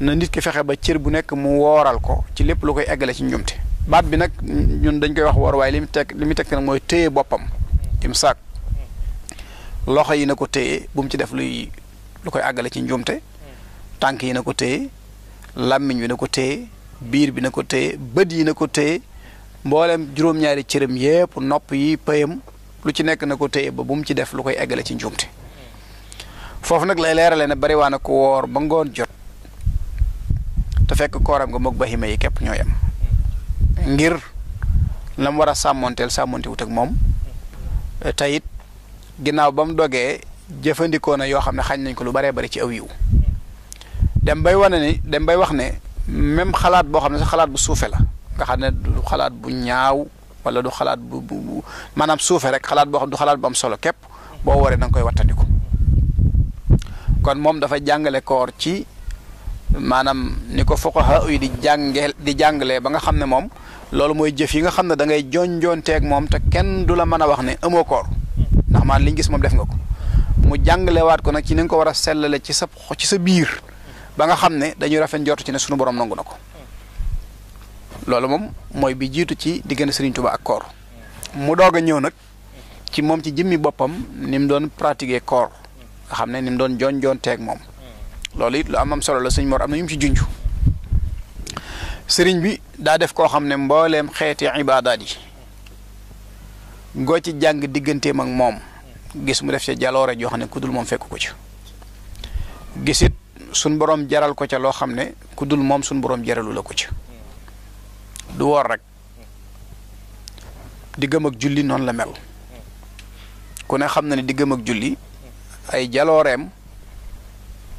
[SPEAKER 3] na nit ki fexe ba cër bu nekk mu wooral ko ci lépp lu koy eggale ci njumte baat bi nag ñun dañ koy wax woor waaye li mu teg nag mooy téye boppam imsaak loxo yi na ko téye bu mu ci def lu koy àggale ci njumte tànk yi na ko téye làmmiñ bi na ko téye biir bi na ko téye bët yi na ko téye mboolem juróom-ñaari cëram yépp nopp yi pëyam lu ci nekk na ko téye ba bu mu ci def lu koy eggale ci njumte foofu nag lay leerale ne bari waa na ko woor ba ngoon jot te fekk kooram nga moog bahima yi képp ñoo yem ngir la mu war a sàmmonteel sàmmonte wut ak moom te it ginnaaw ba mu dogee jëfandikoo na yoo xam ne xañ nañ ko lu baree bari ci aw yiw dem bay wax ne même xalaat boo xam ne sax xalaat bu suufe la nga xam ne du xalaat bu ñaaw wala du xalaat bu maanaam suufe rek xalaat boo xam du xalaat bu am solo képp boo waree da nga koy wattandiku kon moom dafa jàngale koor ci maanaam ni ko fuqaha yi di jàngalee ba nga xam ne moom loolu mooy jëf yi nga xam ne da ngay jonjonteeg moom te kenn du la mën a wax ne amoo koor ndax man liñ gis moom def nga ko mu jàngalewaat ko nag ci ni nga ko war a sellale ci sa biir ba nga xam ne dañuy rafet njortu ci ne sunu borom nangu na ko loolu moom mooy bi jiitu ci diggante Serigne Touba ak koor mu doog a ñëw nag ci moom ci jëmmi boppam ni mu doon pratiquer koor nga xam ne ni mu doon jonjonteeg moom loolu it lu am solo la sëñ Mor am na ñu ci junj sëriñ bi daa def koo xam ne mbooleem xeeti ibaadaat yi ngoo ci jàng digganteem ak moom gis mu def ca jaloore joo xam ne ku dul moom fekk ko ci gisit suñ borom jaral ko ca loo xam ne ku dul moom suñ borom jaralu la ko ci du woor rek diggam ak julli noonu la mel ku ne xam na ne diggam ak julli ay jalooreem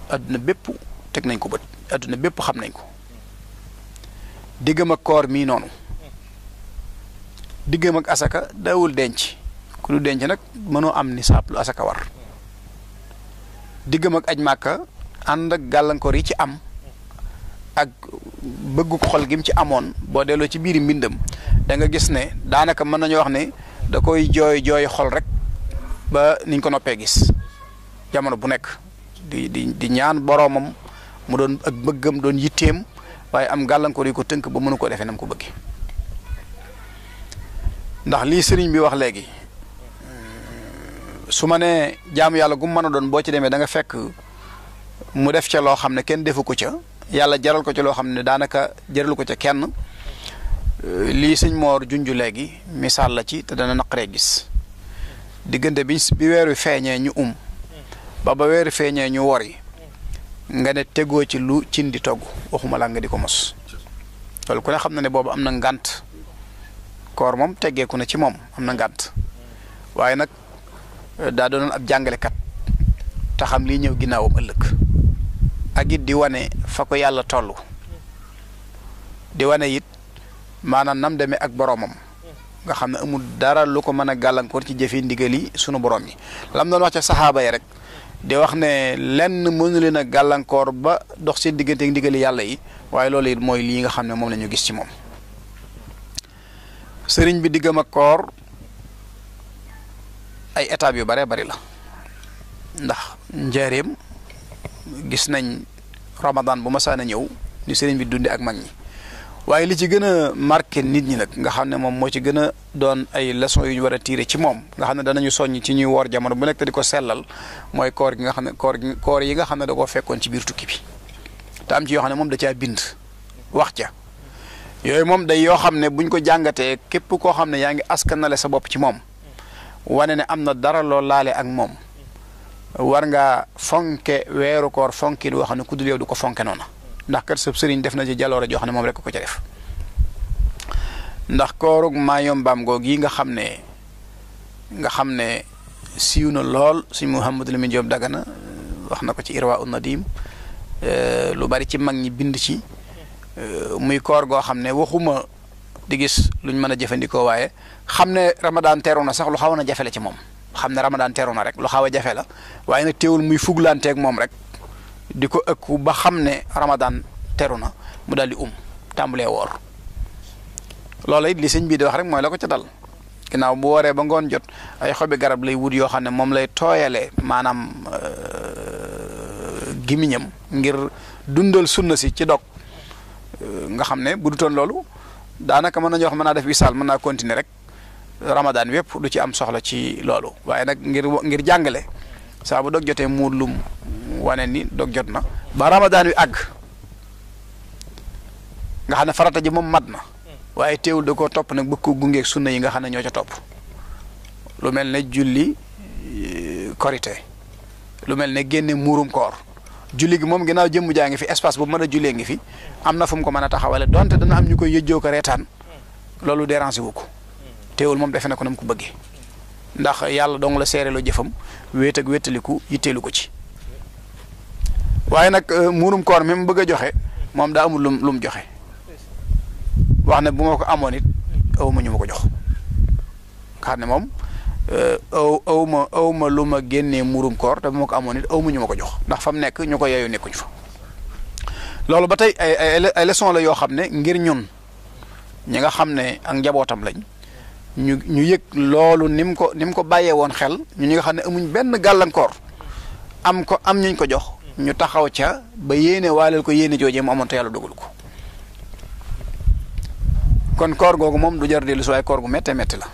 [SPEAKER 3] adduna bépp teg nañ ko bët adduna bépp xam nañ ko diggam ak koor mii noonu diggam ak asaka daawul denc ku du denc nag mënoo am nisaab lu asaka war diggam ak aj màkka ànd ak gàllankoor yi ci am ak bëggu xol gi mu ci amoon boo delloo ci biiri mbindam da nga gis ne daanaka mën nañu wax ne da koy jooy xol rek ba niñ ko noppee gis jamono bu nekk di ñaan boroomam mu doon ak bëggam doon yitteem waaye am gàllankoor yi ko tënk ba mënu ko defee nam ko bëgge ndax lii sëriñ bi wax léegi su ma nee jaamu yàlla gu mu mën a doon boo ci demee da nga fekk mu def ca loo xam ne kenn defu ko ca yàlla jaral ko ca loo xam ne daanaka jaralu ko ca kenn lii sëñ Moor junju léegi misaal la ci te dana naqaree gis diggante bi weer wi feeñee ñu ba weer wi feeñee ñu wori nga ne tegoo ci lu cin di togg waxuma la nga di ko mos loolu ku ne xam na ne boobu am na ngànt koor moom teggeeku na ci moom am na ngànt waaye nag daa doonoon ab jàngalekat te xam lii ñëw ginnaawam ëllëg ak it di wane fa ko yàlla toll di wane it maanaam nam demee ak boroomam nga xam ne amul dara lu ko mën a gàllankoor ci jëfi ndigali sunu borom yi lam doon wax ca saxaaba yi rek di wax ne lenn mënu leen a gàllankoor ba dox seen diggante ak ndigali yàlla yi waaye loolu it mooy lii nga xam ne moom la ñu gis ci moom sëriñ bi diggam ak koor ay étapes yu bare bari la ndax njaareem gis nañ Ramadan bu masaana ñëw ni sëriñ bi dundi ak mag ñi waaye li ci gën a marqué nit ñi nag nga xam ne moom moo ci gën a doon ay leçons yu ñu war a tirer ci moom nga xam ne danañu soññ ci ñuy woor jamono bu nekk te di ko sellal mooy koor gi nga xam ne koor yi nga xam ne da koo fekkoon ci biir tukki bi te am ci yoo xam ne moom da caa bind wax ca yooyu moom day yoo xam ne buñ ko jàngatee képp koo xam ne yaa ngi askanale sa bopp ci moom wane ne am na dara loo laale ak moom war nga fonke weeru koor fonkin woo xam ne ku dul yow du ko fonke noona ndax kat sëb sëriñ def na ci jaloore joo xam ne moom rek ko ca def ndax koorug maayom baam goog yi nga xam ne siiw na lool suñ Mouhamadou Lamine Diop Dagana wax na ko ci Irwa Nadim lu bari ci mag ñi bind ci muy koor goo xam ne waxuma di gis luñ mën a jëfandikoo waaye xam ne Ramadan teeru na sax lu xaw na jafe la ci moom xam ne Ramadan teeru na rek lu xaw a jafe la waaye nag teewul muy fuglanteeg moom rek di ko ëkku ba xam ne Ramadan teru na mu daal di tàmbalee woor loola it li sëñ bii di wax rek mooy la ko ca dal ginnaaw bu wooree ba ngoon jot ay xobi garab lay wut yoo xam ne moom lay tooyalee maanaam gimiñam ngir dundal sunna si ci dog nga xam ne bu dutoon loolu daanaka mën nañu wax mën naa def wisaal mën naa continuer rek Ramadan wépp du ci am soxla ci loolu waaye nag ngir jàngale saa bu dog jotee muur lum wane ni dog jot na ba Ramadan wi àgg nga xam ne farata ji moom mat na waaye teewul da koo topp nag bëgg ko gungeeg sunna yi nga xam ne ñoo ca topp lu mel ne julli korite lu mel ne génne muurum koor julli gi moom ginnaaw jëmm jaa ngi fi espace bu mën a jullee ngi fi am na fu mu ko mën a taxawale donte dana am ñu koy yëjjoo ko reetaan loolu déranger wu ko teewul moom defe na ko na mu ko bëggee ndax yàlla dong la seereloo jëfam wéet ak wéttaliku yitteelu ko ci waaye nag muurum koor mi mu bëgg a joxe moom daa amul lu mu joxe wax ne bu ma ko amoon it aw ma ñu ma ko jox xam ne moom aw ma lu ma génnee muurum koor te bu ma ko amoon it aw ma ñu ma ko jox ndax fa mu nekk ñu ko yeeyu nekkuñ fa loolu ba tey ay leçon la yoo xam ne ngir ñun ñi nga xam ne ak njabootam lañ ñu yëg loolu ni mu ko bàyyee woon xel ñu ñi nga xam ne amuñ benn gàllankoor am ñuñ ko jox ñu taxaw ca ba yéene waaleel ko yéene joojee mu amoon te yàlla dogal ko kon koor googu moom du jar dellu si waaye koor gu métte métti la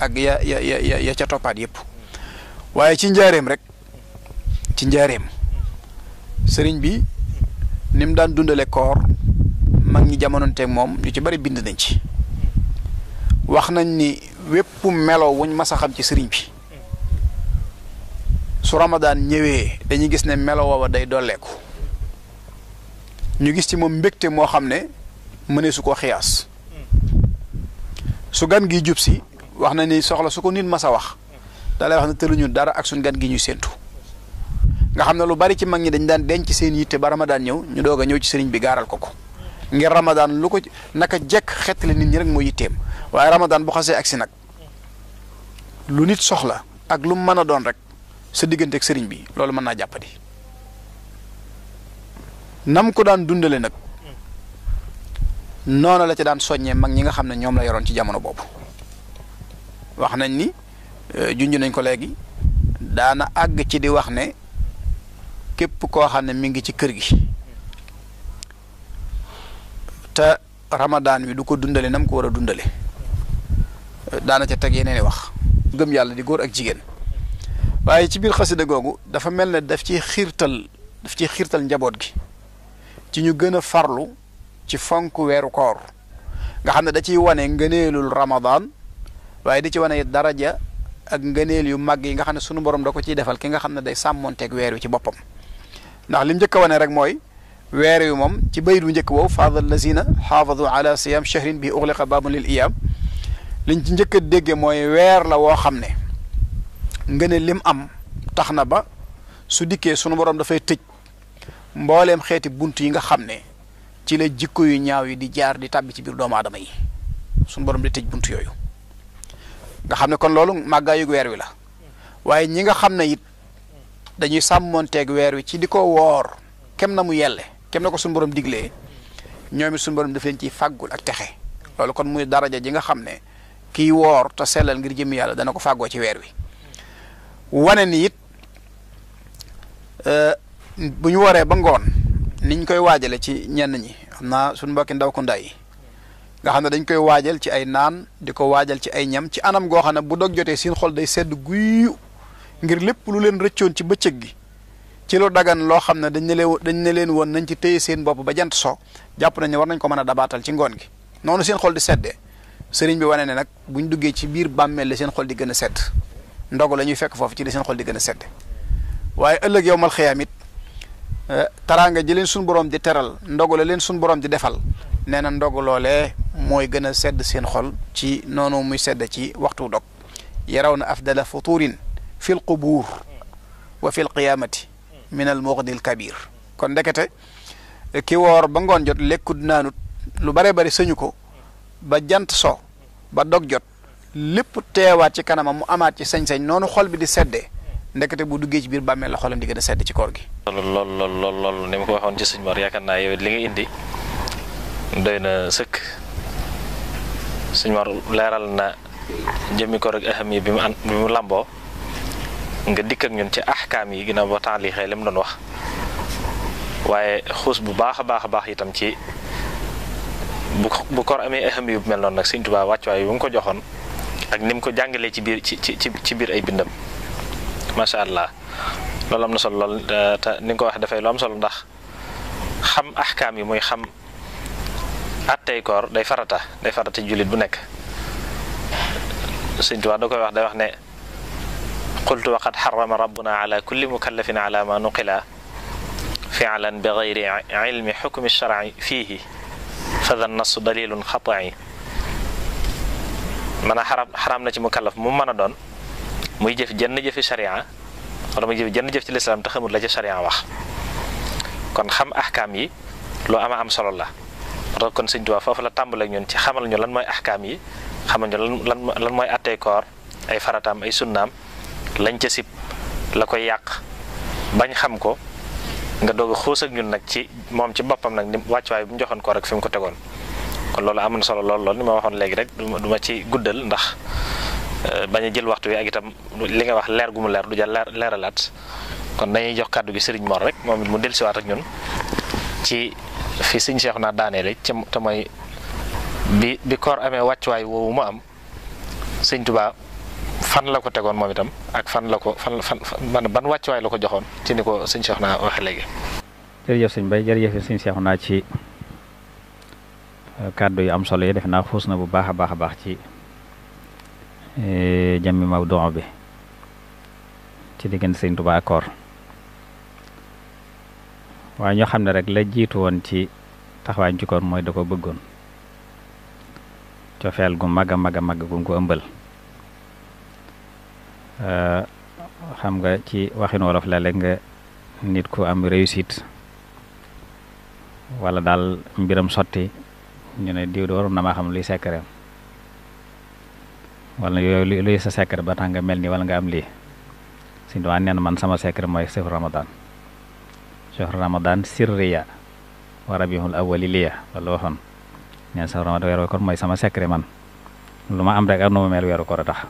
[SPEAKER 3] ak ya ca toppaat yëpp waaye ci njaareem rek ci njaareem sëriñ bi ni mu daan dundale koor mag ñi jamononteeg moom ñu ci bari bind nañ ci wax nañ ni wépp melo wuñ mas a xam ci sëriñ bi su Ramadan ñëwee dañuy gis ne melo woowa day dolleeku ñu gis ci moom mbégte moo xam ne mënee su ko xiyaas su gan gi jub si wax na ni soxla su ko nit mas a wax da lay wax ne tëluñu dara ak suñ gan gi ñuy séentu nga xam ne lu bari ci mag ñi dañ daan denc seen yitte ba Ramadan ñëw ñu doog a ñëw ci sëriñ bi gaaral ko ngir Ramadan lu ko naka jekk xettali nit ñi rek moo yitteem waaye Ramadan bu xasee agsi nag lu nit soxla ak lu mu mën a doon rek sa diggante ak sëriñ bi loolu mën naa jàppadi nam ko daan dundale nag noonu la ci daan soññee mag ñi nga xam ne ñoom la yoroon ci jamono boobu wax nañ ni junj nañ ko léegi daana àgg ci di wax ne képp koo xam ne mi ngi ci kër gi te Ramadan wi du ko dundale nam ko war a dundale daana ca teg yeneen i wax gëm yàlla di góor ak jigéen waaye ci biir xasida googu dafa mel ne daf ciy xiirtal njaboot gi ci ñu gën a farlu ci fonk weeru koor nga xam ne da ciy wane ngëneelul Ramadan waaye di ci wane daraja ak ngëneel yu mag yi nga xam ne sunu borom da ko ciy defal ki nga xam ne day sàmmonteeg weer wi ci boppam ndax lim njëkk a wane rek mooy weer wi moom ci bayit bu njëkk boobu faadal lazina xaafadu ala siyam shahrin bi uxliqa babun lil iyam liñ ci njëkk a dégge mooy weer la woo xam ne ngëneel lim am tax na ba su dikkee sunu borom dafay tëj mbooleem xeeti bunt yi nga xam ne ci la jikko yu ñaaw yi di jaar di tàbbi ci biir doomu aadama yi sunu borom di tëj bunt yooyu nga xam ne kon loolu màggaayug weer wi la waaye ñi nga xam ne it dañuy sàmmonteeg weer wi ci di ko woor kem na mu yelle kem na ko sunu borom diglee ñoom it sunu borom daf leen ciy fàggul ak texe loolu kon muy daraja ji nga xam ne kiy woor te sellal ngir jëmmi yàlla dana ko fàggoo ci weer wi wane ni it bu ñu waree ba ngoon niñ koy waajale ci ñenn ñi xam naa suñu mbokki ndaw ko nday nga xam ne dañ koy waajal ci ay naan di ko waajal ci ay ñam ci anam goo xam ne bu dog jotee seen xol day sedd guyu ngir lépp lu leen rëccoon ci bëccëg gi ci lu dagan loo xam ne dañ ne leen woon nañ ci téye seen bopp ba jant so jàpp nañ ne war nañ ko mën a dabaatal ci ngoon gi noonu seen xol di seddee sëriñ bi wane ne nag buñ duggee ci biir bàmmeel la seen xol di gën a sedd ndogu la ñuy fekk foofu ci la seen xol di gën a sedd waaye ëllëg yow mal xiyaam it taraanga ji leen suñu borom di teral ndogu la leen suñu borom di defal nee na ndogu loolee mooy gën a sedd seen xol ci noonu muy sedd ci waxtu dog yaraw na afdala futurin fi l qubuur wa fi l qiyaamati min al mughni al kabir kon ndekete ki woor ba ngoon jot lekkut naanut lu bare bari sëñu ko ba jant so ba dog jot lépp teewaat ci kanamam mu amaat ci sañ-sañ noonu xol bi di seddee ndekete bu duggee ci biir bàmmeel la xolam di gën a sedd ci koor gi.
[SPEAKER 1] lool ni ma ko waxoon ci sëñ Mor yaakaar naa yow li nga indi doy na sëkk sëñ Mor leeral na jëmmi koor ak aham yi bi mu lamboo nga dikk ak ñun ci ahkaam yi ginnaaw ba temps lii xëy li mu doon wax waaye xuus bu baax a baax itam ci bu koor amee aham yu mel noonu nag Sëñ Tuubaa wàccuwaay bu mu ko joxoon ak ni mu ko jàngalee ci biir ci biir ay bindam macha allah loolu am na solo lool te ni nga ko waxee dafay lu am solo ndax xam ahkaam yi muy xam attey koor day farata jullit bu nekk. Sëñ Tuubaa da koy wax day wax ne qultu waqad xarama rabbuna ala kulli mukallafin ala ma nuqila fi'lan bi gayri ilmi xukmi shar'i fiihi fa dha nassu dalilun xata'i maanaam xaraam na ci mukallaf mu mën a doon muy jëf jenn jëfi sharia wala muy jëf jenn jëf ci lislaam te xamul la ci sharia wax kon xam ahkaam yi loo am solo la parce que kon Sëñ Tuubaa foofu la tàmbale ak ñun ci xamal ñu lan mooy ahkaam yi xamal ñu lan mooy attey koor ay farataam ay sunnaam lañ ca sib la koy yàq bañ xam ko nga doog a xuus ak ñun nag ci moom ci boppam nag ni wàccuwaay bu mu joxoon koor rek fi mu ko tegoon kon loolu am na solo lool ni ma waxoon léegi rek du ma ci guddal ndax bañ a jël waxtu wi ak itam li nga wax leer gu mu leer du ja leeralaat kon dañuy jox kàddu gi Sëriñ Mor rek moom it mu dellusiwaat ak ñun ci fi Sëñ Seexuna daaneele te mooy bi koor amee wàccuwaay woowu mu am Sëñ Tuubaa fan la ko tegoon moom itam ak fan ban wàccuwaay la ko joxoon ci ni ko Sëñ Seexuna waxe léegi.
[SPEAKER 2] jërëjëf sëñ Bay jërëjëf Sëñ Seexuna ci kàddu yu am solo yi def naa xuus na bu baax a baax ci jàmmi mawdu bi ci diggante Sëñ Tuubaa ak koor waaye ñoo xam ne rek la jiitu woon ci taxawaay ci koor mooy da ko bëggoon cofeel gu mag a gu ko ëmbal xam nga ci waxin wolof léeg-léeg nga nit ku am réussite wala daal mbiram sotti ñu ne diw de waroon na maa xam luy secret wala yooyu luy sa secret ba tax nga mel ni wala nga am lii Sëñ Tuubaa nee na man sama secret mooy sehru Ramadan sirriya wa rabiul awwali liya loolu waxoon neen sehru Ramadan weeru koor mooy sama secret man lu ma am rek ak nu ma mel weeru koor a tax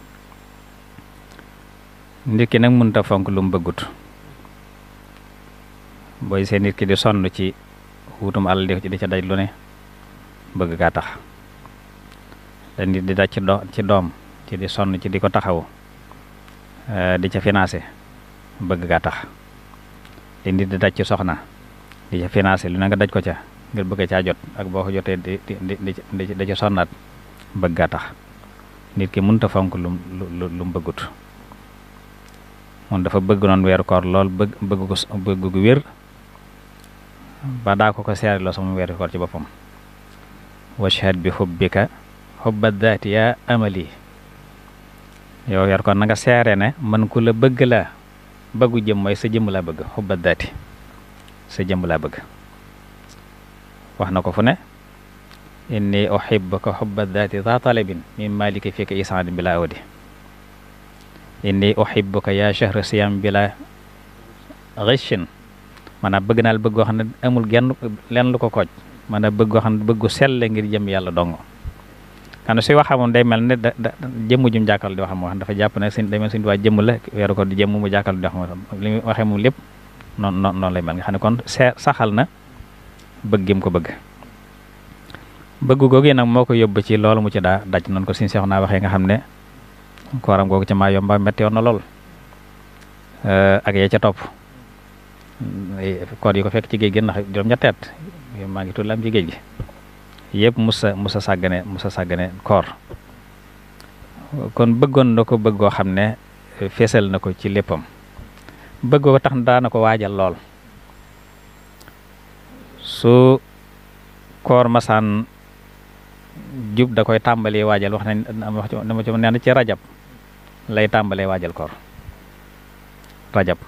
[SPEAKER 2] nit ki nag mënut a fonk lu mu bëggut booy seen nit ki di sonn ci wutum àll di ca daj lu ne bëgg gaa tax te nit di daj ci doom ci di sonn ci di ko taxaw di ca financé bëgg gaa tax te nit di daj ci soxna di ca financé lu ne nga daj ko ca ngir bëgg caa jot ak boo ko jotee di ca sonnaat bëgg gaa tax nit ki mënut a fonk lu mu bëggut moom dafa bëgg noonu weeru koor lool bëgg gu wér ba daa ko seeri loo sama weeru koor ci boppam washhad bi xubbika xubba daati yaa amali yow weeru koor na nga seere ne man ku la bëgg la bëggu jëm mooy sa jëmm laa bëgg xubba daati sa jëmm laa bëgg wax na ko fu ne inni uhibbuka xubba daati za talabin min maliki fika isaadin bila awdi inni uhibbuka yaa shahra siyam bila ghishin maanaam bëgg naa la bëgg goo xam ne amul genn lenn lu ko kooj maanaam bëgg goo xam ne bëggu selle ngir jëm yàlla dong xam ne suy waxa moom day mel ne da jëmm jum jàkkal di wax moom dafa jàpp ne day mel Sëñ Tuubaa jëmm la weeru ko di jëmm mu jàkkal di wax moom li muy waxee moom lépp noonu lay mel nga xam ne kon saxal na bëgg gi mu ko bëgg googu nag moo ko yóbbu ci loolu mu ci daa daj noonu ko Sëñ Seexuna waxee nga xam ne kooram googu ci maa yomba metti woon na lool ak yee ca topp koor yi ko fekk ci géej gi ndax juróom-ñetti at maa ngi tudd la am ci géej gi yëpp musa sàggane koor kon bëggoon na ko bëggoo xam ne feesal na ko ci léppam bëggoo tax daana ko waajal lool su koor masaan jub da koy tàmbalee waajal wax nañ ci nee na ci rajab lay tàmbalee waajal koor rajab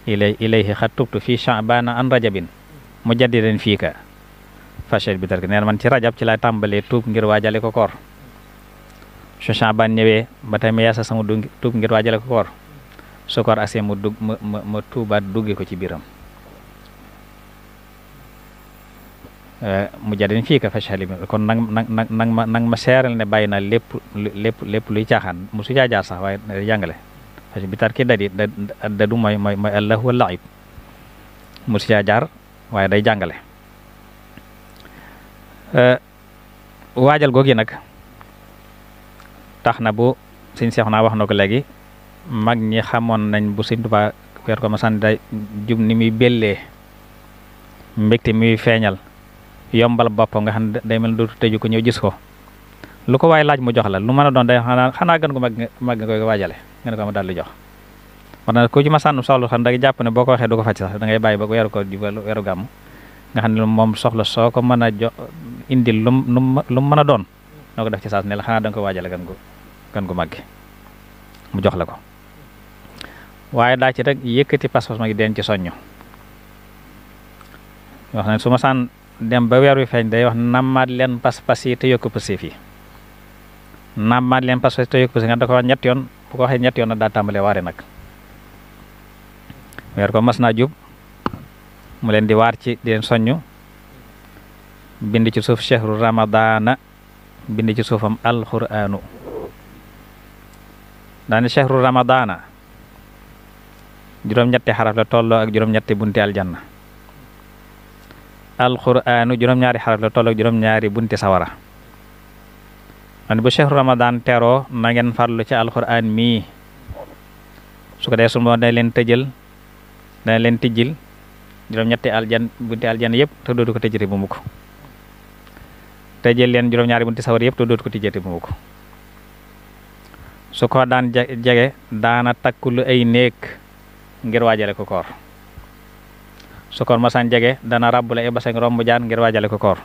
[SPEAKER 2] ilayhi xat tubtu fii Sha'bana an rajabin mujaddidan fiika fachel bi tarki neen man ci rajab ci lay tàmbalee tuub ngir waajale ko koor su Sha'ban ñëwee ba tey ma yaasa sama tuub ngir waajale ko koor su koor asee ma tuubaat dugge ko ci biiram mujaddidan fiika fachel bi kon nag ma seeral ne bàyyi naa lépp luy caaxaan musu caa jaar sax waaye jàngale bi tarki dadi dadu mooy allahu wal laib mu si jaar waaye day jàngale waajal googi nag tax na bu sëñ Seexuna wax na ko léegi mag ñi xamoon nañ bu sëñ Tuubaa weer ko masaan day jub ni muy bellee mbégte muy feeñal yombal boppam nga xam ne day mel dootu tëju ko ñëw gis ko lu ko waaye laaj mu jox la lu mën a doon day xanaa gën ko mag nga koy waajale nga ne ko ma daal di jox war na ku ci ma sànn soxla xam da nga jàpp ne boo ko waxee du ko faj sax da ngay bàyyi ba weeru ko weeru gàmm nga xam ne moom soxla soo ko mën a jox indil lu mu mën a doon noo ko def ci saas ne la xanaa da nga ko waajale gan gu màggi mu jox la ko waaye daa ci rek yëkkati pas-pas ma ngi den ci soññu wax ne su ma sànn dem ba weer wi feeñ day wax nammaat leen pas-pas yi te yokk pasif yi nammaat leen pas-pas yi te yokk pasif nga da ko wax ñett yoon bu ko waxee ñett yoon nag daa tàmbalee waare nag weer ko mas naa jub mu leen di waar ci di leen soññu bind ci suuf shahru ramadana bind ci suufam alquranu daane shahru ramadana juróom-ñetti xaraf la tolloo ak juróom-ñetti bunti aljanna alquranu juróom-ñaari xaraf la tolloo ak juróom-ñaari bunti sawara man bu shahru ramadan teroo na ngeen farlu ci alquran mii su ko dee su moo day leen tëjël dana leen tijjil juróom-ñetti bunti aljan yëpp te dootu ko tëjati bu mukk tëjël leen juróom-ñaari bunti sawar yëpp te dootu ko tijjati bu mukk su ko daan jege daana takkulu ay néeg ngir waajale ko koor su koor masaan jege dana rabbula ay basang romb jaan ngir waajale ko koor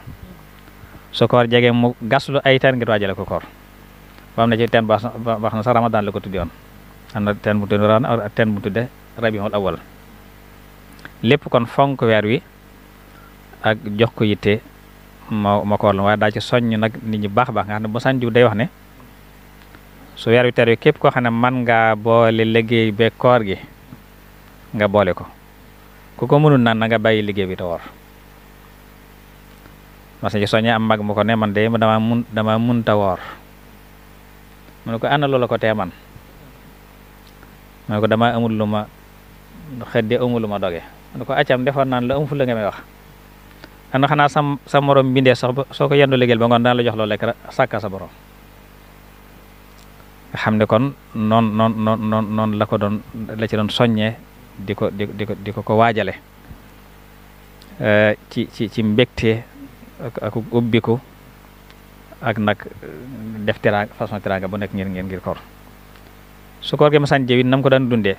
[SPEAKER 2] su koor jege mu gaslu ay teen ngir waajale ko koor ba am na ci teen baax na sax ramadan la ko tuddi woon am na teen bu tudde rabiul awal lépp kon fonk weer wi ak jox ko yitte ma koor la waaye daa ci soññ nag nit ñi baax nga xam ne bu sanju day wax ne su weer wi ter képp koo xam ne man ngaa boole liggéey be koor gi nga boole ko ku ko mënul naan na nga bàyyi liggéey bi te woor parce que ci soññee am mag mu ko ne man de dama mun ta woor mu ne ko ana loola ko tee man mu ne ko dama amul lu ma xëdde amul lu ma doge mu ne ko accam defoon naan la am fu la nga may wax ana xanaa sa morom bindee sax ba soo ko yendu liggéeyal ba ngoon daan la jox loolu lekk sàkka sa borom nga xam ne kon noon la ko doon la ci doon soññee di ko waajale ci mbégte ak ubbiku ak nag def teraanga façon teraanga bu nekk ngir koor su koor gi ma sañ jëwit nam ko daan dundee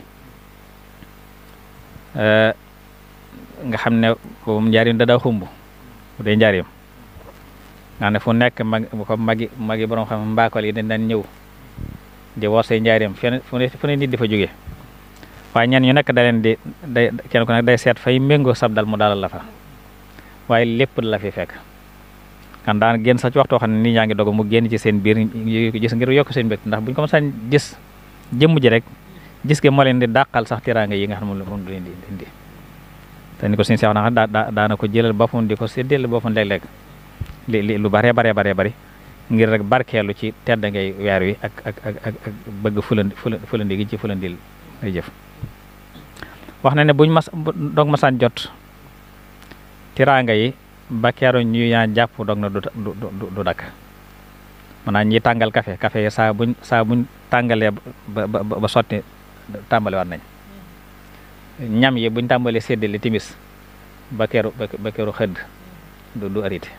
[SPEAKER 2] nga xam ne boobu njaarim da daa xumb bu dee njaarim nga xam ne fu nekk magi borom xam mbaakol yi dañ daan ñëw di woosee njaarim fu ne nit di fa jóge waaye ñenn ñu nekk da leen di kenn ku nekk day seet fay méngoo sab dal mu dalal la fa waaye lépp la fi fekk kan daan génn sax ci waxtoo xam ne nii ñaa ngi dogu mu génn ci seen biir gis ngir yokk seen mbégte ndax buñ ko mësaan gis jëmm ji rek gis nga moo leen di dàqal sax tiraanga yi nga xam ne moom leen di indi te ni ko suñu seex na daana ko jëlal boppam di ko séddale boppam léeg-léeg li lu bare ngir rek barkeelu ci tedd ngay weer wi ak bëgg fulandi gi ci fulandil ay jëf wax na ne buñ dog masaan jot tiraanga yi ba keroog ñu yaa jàpp dog na du dakk maanaam ñi tàngal café yi saa buñ tàngalee ba sotti tàmbali waat nañ ñam yi buñ tàmbalee séddale timis ba keru xëdd du arité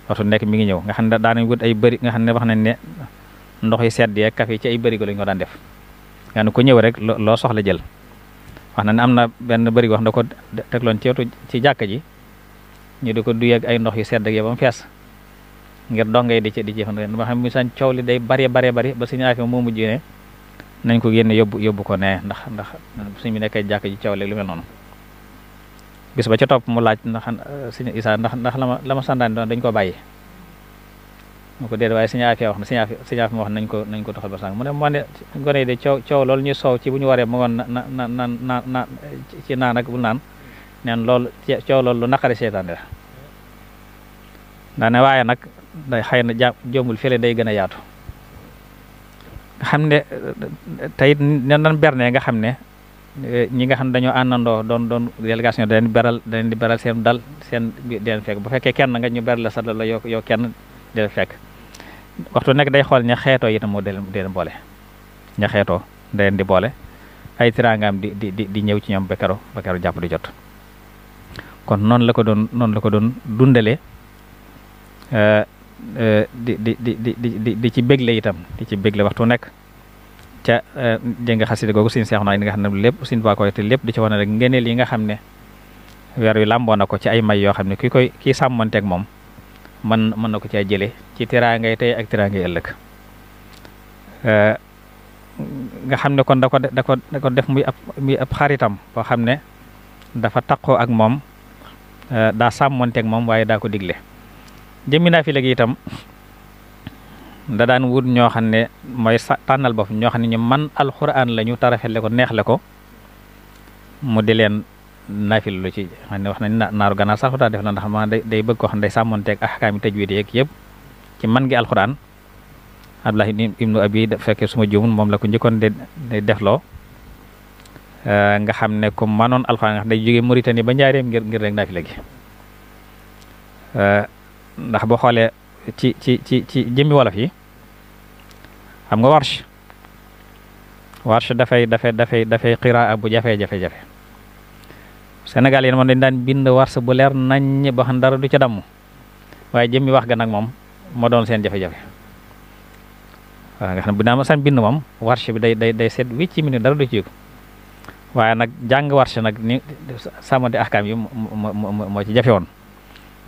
[SPEAKER 2] waxtu nekk mi ngi ñëw nga xam ne daanañ wut ay bëri nga xam ne wax nañ ne ndox yi sedd yeeg café yi ci ay bërigo lañ ko daan def nga ne ku ñëw rek loo soxla jël wax na ne am na benn bërigo wax na ko tegloon ci jàkka ji ñu di ko duyeeg ay ndox yu sedd ak ba mu fees ngir dongay di ci fan ma xam mi sañ coow li day bari ba suñu affaire moo mujj ne nañ ko génne yóbbu ko ne ndax suñ bi nekkee jàkk ji coow léegi lu mel noonu bis ba ca topp mu laaj ndax suñu isa ndax la ma sandaan doon dañ ko bàyyi mu ko déedéet waaye suñu affaire wax na suñu affaire ma wax nañ ko doxal ba sànq mu ne moo ne gone de coow loolu ñuy soow ci bu ñu waree mu ngoon na ci naan ak bu naan neen loolu coow loolu lu naqari seetaan la daa ne waaye nag day xëy na jombul fële day gën a yaatu nga xam ne tey nan berne nga xam ne ñi nga xam ne dañoo àndandoo doon délégation dañ di beral seen dal seen di leen fekk bu fekkee kenn nga ñu beral la sa dal la yow kenn di leen fekk waxtu nekk day xool ña xeetoo itam moo di leen boole ña xeetoo da leen di boole ay tiraangaam di ñëw ci ñoom ba kero jàpp di jot kon noonu la ko doon dundalee di ci bégle itam di ci bégle waxtu nekk ca jënga xasida googu suñu seexu naa yi nga xam ne lépp suñu baa koy te lépp di ci wane rek ngeneel yi nga xam ne weer wi làmboo na ko ci ay may yoo xam ne kii sàmmanteeg moom mën na ko caa jële ci tiraangay tey ak tiraangay ëllëg nga xam ne kon da ko def muy ab xaritam boo xam ne dafa taqoo ak moom daa sàmmanteeg moom waaye daa ko digle jëmmi naa fi léegi itam da daan wut ñoo xam ne mooy tànnal bopp ñoo xam ne ñu man alxuraan lañu tarafele ko neexle ko mu di leen naafil lu ci xam ne wax nañ naaru ganaar sax daa def la ndax ma day bëgg ko xam ne day sàmmonteeg ahkaami tajwiid yeeg yëpp ci man gi alxuraan Abdullah ibnu Abi fekkee suma juumul moom la ko njëkkoon de defloo nga xam ne ku manoon alxuraan nga xam day jógee Mauritanie ba Njaaréem ngir rek naafila gi ndax boo xoolee ci jëmmi wolof yi xam nga warsh dafay qiraa bu jafe-jafe Sénégal yi moom dañ daan bind warsh bu leer nañ boo xam ne dara du ca damm waaye jëmmi wax ga nag moom moo doon seen jafe-jafe waaw nga xam ne bu daan san bind moom warsh bi day seet wicci minute dara du ci yëgu waaye nag jàng warsh nag ni sàmmante ahkaam yi moo ci jafe woon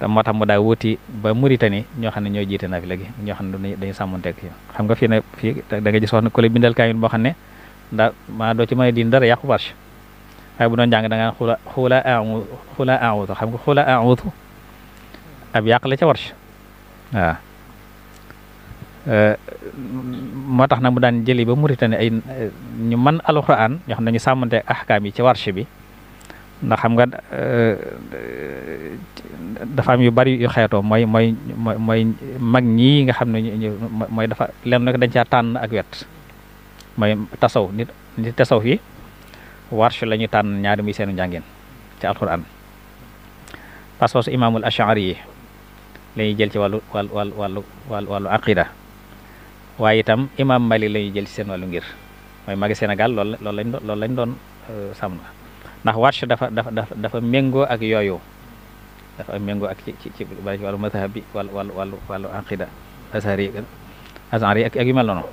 [SPEAKER 2] te moo tax mu daa wuti ba Mauritanie ñoo xam ne ñooy jiite na fi léegi ñoo xam ne dañuy sàmmonteeg xam nga fii da nga gis wax ne ku la bindal kaamil boo xam ne maa doo ci mën a diin dara yàqu warsh waaye bu doon jàng da nga xula a'uudu xam nga xula a'uudu ab yàq la ca warsh waaw moo tax nag mu daan jëli ba Mauritanie ay ñu man alxuraan ñoo xam ne ñu sàmmonteeg ahkaam yi ci warsh bi ndax xam nga dafa am yu bari yu xeetoo mooy mag ñii nga xam ne mooy dafa leen nag dañ caa tànn ak wet mooy tasaw nit tasaw fi warsh la ñu tànn ñaari muy seenu njàngeen ci alquran pas-pasu imaamul ash'ari yi la ñuy jël ci wàllu aqida waaye itam imam Malik la ñuy jël ci seen wàllu ngir mooy magi Sénégal loolu lañ doon sàmm ndax warsh dafa méngoo ak yooyu dafa méngoo ak ci wàllu mazhab bi wàllu aqida azhari ak yu mel noonu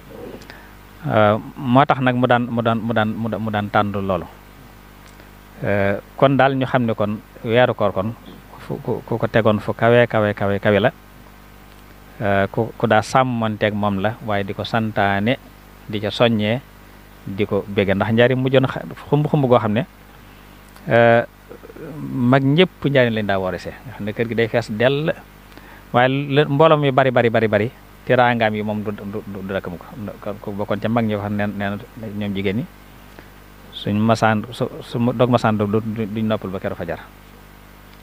[SPEAKER 2] moo tax nag mu daan tànn loolu kon daal ñu xam ne kon weeru koor kon ku ko tegoon fu kawe la ku daa sàmmanteeg moom la waaye di ko santaane di ca soññee di ko bégge ndax njaari mujjoon xumb goo xam ne mag ñëpp njaari lañ daa woore see nga xam ne kër gi day fees dell waaye mbooloo mi bari tiraangaam yi moom du rakam ko bokkoon ca mag ñi wax nee na ñoom jigéen ñi suñ masaan su dog masaan duñ noppal ba keroog fajar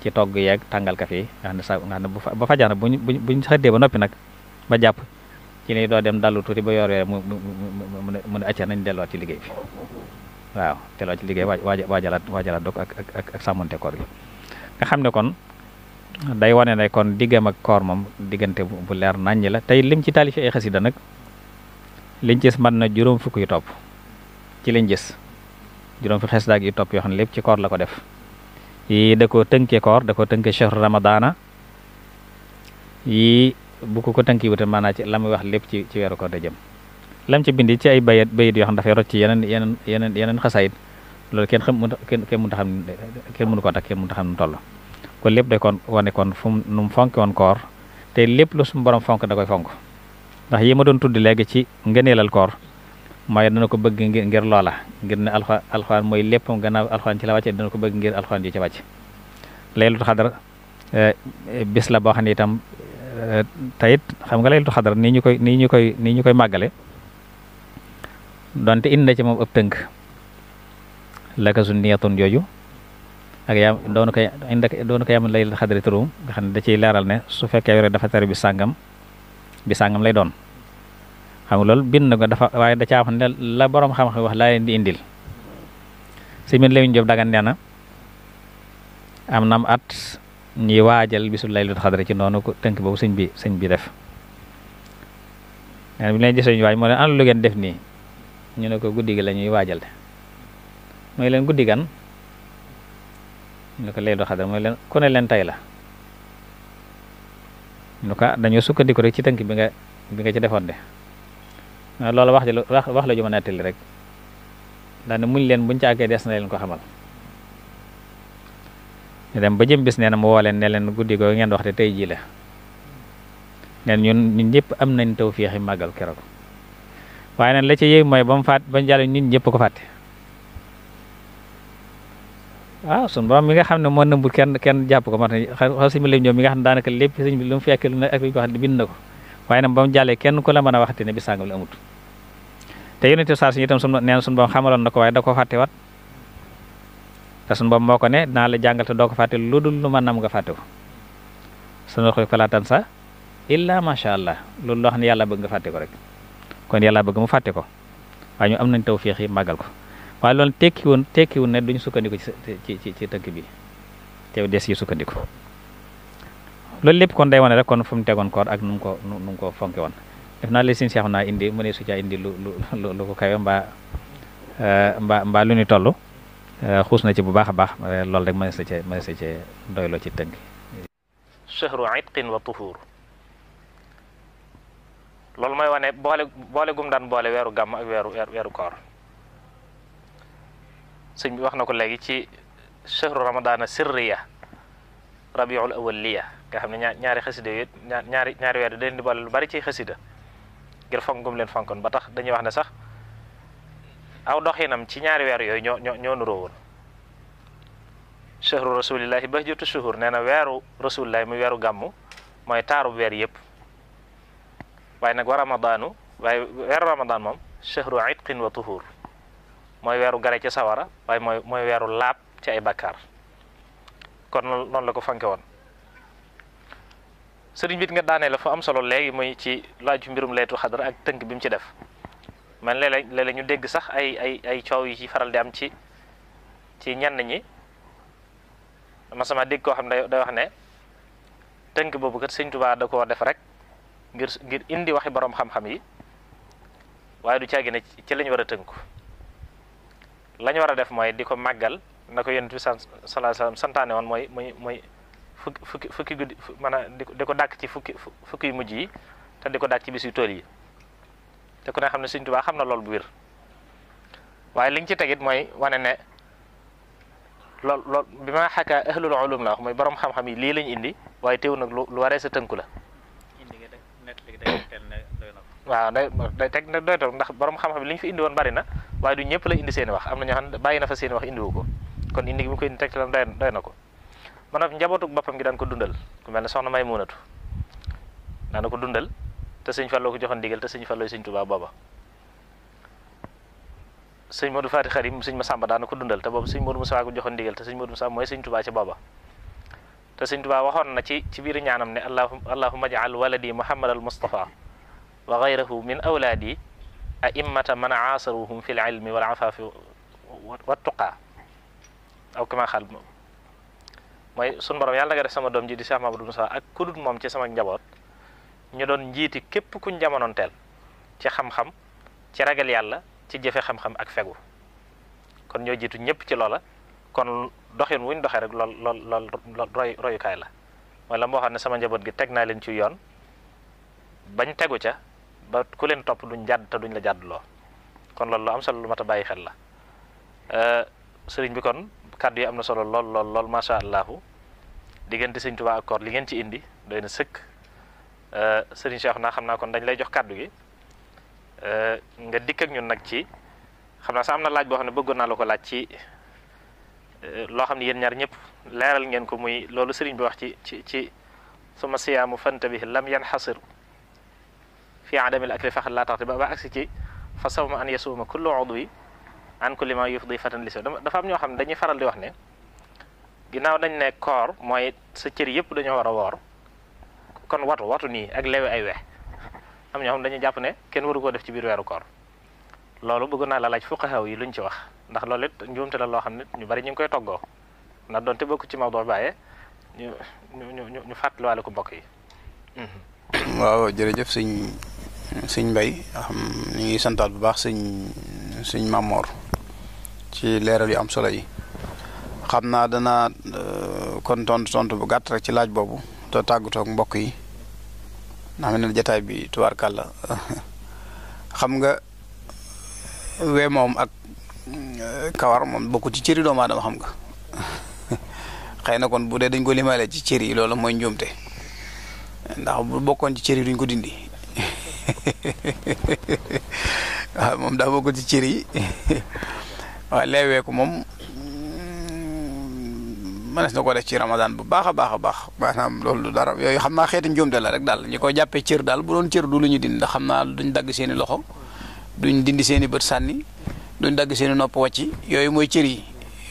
[SPEAKER 2] ci togg yeeg tàngal kafe yi nga xam ne ba fajar nag buñ xëddee ba noppi nag ba jàpp ci lay doo dem dallu tuuti ba yor mu ne acca nañ delluwaat ci liggéey bi waaw delluwaat ci liggéey waajalaat dog ak sàmmante koor gi nga xam ne kon day wane ne kon diggam ak koor moom diggante bu leer naññi la tey lim ci taalifi ay xasida nag liñ gis mën na juróom fukk yu topp ci liñ gis juróom fukk xasida yu topp yoo xam ne lépp ci koor la ko def yi da ko tënkee koor da ko tënkee shahru ramadana yi bu ko tënki wute maanaam ci la muy wax lépp ci weeru koor da jëm lam ci bindi ci ay bayit yoo xam dafay rocc ci yeneen xasaayit loolu kenn mënu ta xam kenn mënu ko tak kenn mënu ta xam nu toll kon lépp day kon wane kon fu nu mu fonke woon koor te lépp lu suñu borom fonk da koy fonk ndax yi ma doon tudd léegi ci ngëneelal koor mooy dana ko bëgg ngir loola ngir ne alxuraan mooy lépp gannaaw alxuraan ci la wàcce dana ko bëgg ngir alxuraan ji ci wàcc laylatul xadar bis la boo xam ne itam tayit xam nga laylatul xadar nii ñu koy màggale donte indi na ci moom ëpp tënk laka sunniyatun jooju ak yaa doonu ko yam laylatul xadri turum nga xam ne da ciy leeral ne su fekkee yore dafa tere bi sàngam lay doon xam nga loolu bind nga dafa waaye da caa wax ne la borom xam-xam wax laa leen di indil sëñ bi Lamin Jóob Dagana nee na am nam at ñuy waajal bisu laylatul xadr ci noonu ko tënk boobu sëñ bi def nee na bi leen gisee ñu waaj moo leen ana lu ngeen def nii ñu ne ko guddi gi la ñuy waajal de mooy leen guddi gan ñu ne ko laylatul xadr mooy leen ku ne leen tay la ñu ko dañoo sukkandiku rek ci tënk bi nga ci defoon de loolu wax la ju ma nettali rek daane muñ leen buñ ci àggee des na leen ko xamal ñu dem ba jëm bis nee na mu woo leen ne leen guddi googu ngeen wax te tey jii la neen ñun ñëpp am nañ tawfeexi màggal keroog waaye nag la ci yéeg mooy ba mu jàll ñun ñëpp ko fàtte waaw sun borom mi nga xam ne moo nëmbul kenn jàpp ko mat xaw si mi lim ñoom mi nga xam ne daanaka lépp sëñ bi lu mu fekk lu ne ak lu ñu ko wax bind na ko waaye nag ba mu jàllee kenn ku la mën a waxati ne bi sàngam la amut te yonent saa suñu itam nee na suñu borom xamaloon na ko waaye da ko fàtte wat te suñu borom moo ko ne dinaa la jàngal te doo ko fàtte lu dul lu ma nam nga fàtte ko sunu xoy falatan sa illa masha Allah loolu loo xam ne yàlla bëgg nga fàtte ko rek kon yàlla bëgg mu fàtte ko waaye ñu am nañ tawfeex yi màggal ko waaye loolu tekkiwun ne duñ sukkandiku ci tënk bi te des yi sukkandiku loolu lépp kon day wane rek kon fu mu tegoon koor ak nu mu ko fonke woon def naa li sin seexu naa indi mu ne su caa indi lu ko kawe mbaa lu ñu toll xuus na ci bu baax a baax loolu rek mën sa ca doyloo ci tënk
[SPEAKER 1] shahru itqin wa tuhur loolu mooy wane boole gum daan boole weeru gàmm ak weeru koor sëñ bi wax na ko léegi ci shahru ramadana sirriya rabiul awwaliya nga xam ne ñaari xasida yi ñaari weer yi daleen di boole lu bari ci xasida ngir fonk gum leen fonkoon ba tax dañuy wax ne sax aw doxinam ci ñaari weer yooyu ñoo nuroo woon shahru rasulillahi bahjatu shuhur nee na weeru rasulillahi muy weeru gàmmu mooy taaru weer yëpp waaye nag weeru ramadan moom shahru itqin wa tuhur mooy weeru gare ci sawara waaye mooy weeru laab ci ay bakkaar kon noonu la ko fanke woon sëriñ bit nga daanee la fa am solo léegi muy ci laaju mbirum laylatul xadr ak tënk bi mu ci def man léeg-léeg ñu dégg sax ay coow yi ci faral di am ci ñenn ñi ma sama dégg koo xam ne day wax ne tënk boobu kat sëñ Tuubaa da koo def rek ngir indi waxi borom xam-xam yi waaye du caagi ne ci lañ war a tënku lañ war a def mooy di ko màggal na ko Yonent bi sallallahu alayhi wasallam santaane woon mooy fukki guddi maanaam di ko dàkk ci fukki yu mujj yi te di ko dàkk ci bis yu tool yi te ku ne xam ne Sëñ Tuubaa xam na loolu bu wér waaye li nga ci tegit mooy wane ne lool bi ma xaka ahlul ulum la wax mooy borom xam-xam yi lii lañ indi waaye teew nag lu waree sa tënku la waaw day teg ne doy toog ndax borom xam-xam yi li ñu fi indi woon bari na waaye du ñëpp la indi seeni wax am na ñoo xam ne bàyyi na fa seeni wax indiwu ko kon indi gi mu koy indi tegtalam doy na ko man nag njabootuk boppam gi daan ko dundal ku mel ne soxna Maymunatu daan ko dundal te sëñ Fallou ko joxoon ndigal te sëñ Fallou sëñ Tuubaa booba sëñ Modou Fati Xari sëñ Masamba daan ko dundal te boobu sëñ Modou Moussa ko joxoon ndigal te sëñ Modou Moussa mooy sëñ Tuubaa ci booba te sëñ Tuubaa waxoon na ci biir ñaanam ne allahumma ij'al waladi Muhammad al Mustafa wa ghayrahu min awlaadi a'immata man aasaruhum fi l ilmi wal afaafi wa tuqaa aw kama xaal mooy sun borom yàlla nga def sama doom ji di Cheikh Mamadou Moussa ak kudut moom ci sama njaboot ñu doon njiiti képp kuñ jamonoon teel ci xam-xam ci ragal yàlla ci jëfe xam-xam ak fegu kon ñoo jiitu ñëpp ci loola kon doxin wuñ doxee rek lool royukaay la mooy la moo xam ne sama njaboot gi teg naa leen ci yoon bañ tegu ca ba ku leen topp duñ jàdd te duñ la jàddloo kon loolu lu am solo lu mat a bàyyi xel la sëriñ bi kon kàddu yi am na solo lool macha allahu diggante sëñ Tuubaa ak koor li ngeen ci indi doy na sëkk sëriñ Cheikh naa xam naa kon dañ lay jox kàddu gi nga dikk ak ñun nag ci xam naa sax am na laaj boo xam ne bëggoon naa la ko laaj ci loo xam ne yéen ñaar ñëpp leeral ngeen ko muy loolu sëriñ bi wax ci suma siyaamu fanta bi lam yanxasir fi adamil akli faxat laa taxte ba agsi ci fa sawma an yasuuma kullu udwi an kulli ma yufdi fatan li dafa am ñoo xam ne dañuy faral di wax ne ginnaaw dañ ne koor mooy sa cër yëpp dañoo war a woor kon watu nii ak lewe ay wex am ñoo xam dañuy jàpp ne kenn waru koo def ci biir weeru koor loolu bëgg naa la laaj fuqahaa yi luñ ci wax ndax loolu it njuumte la loo xam ne ñu bari ñu ngi koy toggoo ndax doonte bokk ci Maodo bàyyee ñu fàttaliwaale ko mbokk yi.
[SPEAKER 3] waaw jërëjëf sëñ Mbay xam ñu ngi santaat bu baax sëñ Mamor ci leeral yu am solo yi. xam naa danaa kon tontu bu gàtt rek ci laaj boobu te tàggatoo ak mbokk yi ndax mel ne jataay bi tubaarkàlla xam nga we moom ak kawar moom bokku ci cëri doomu aadama xam nga xëy na kon bu dee dañ ko limaale ci cër yi loolu mooy njuumte ndax bu bokkoon ci cër yi duñ ko dindi waaw moom daa bokkoon ci cër yi waaw leeweeku moom mënees na ko def ci Ramadan bu baax a baax maanaam loolu du dara yooyu xam naa xeeti njuumte la rek daal ñi ko jàppee cër daal bu doon cër du lu ñu dindi ndax xam naa duñ dagg seeni loxo duñ dindi seeni bët sànni duñ dagg seeni nopp wàcci yooyu mooy cër yi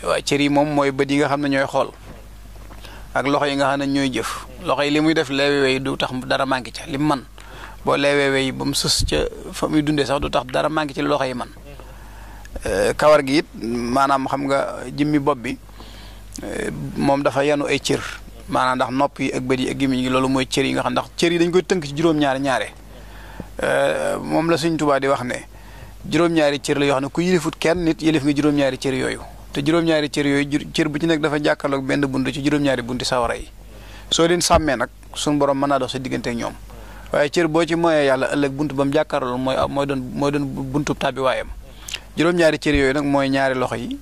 [SPEAKER 3] waaye cër yi moom mooy bët yi nga xam ne ñooy xool ak loxo yi nga xam ne ñooy jëf loxo yi li muy def leewewe du tax dara manqué ca li mu man boo leewewe yi ba mu sës ca fa muy dundee sax du tax dara manqué ci loxo yi man kawar gi it maanaam xam nga jëmmi bopp bi moom dafa yanu ay cër maanaam ndax nopp yi ak bët yi ak gémmiñ gi loolu mooy cër yi nga xam ndax cër yi dañ koy tënk ci juróom-ñaari ñaare moom la Sëñ Tuubaa di wax ne juróom-ñaari cër la yoo xam ne ku yilifut kenn nit yilif nga juróom-ñaari cër yooyu te juróom-ñaari cër yooyu cër bu ci nekk dafa jàkkaarloog benn bunt ci juróom-ñaari bunti sawara yi soo leen sàmmee nag suñu borom mën naa dox sa diggante ak ñoom waaye cër boo ci moyee yàlla ëllëg bunt ba mu jàkkaarlool mooy doon buntub tàbbi waayam juróom-ñaari cër yooyu nag mooy ñaari loxo yi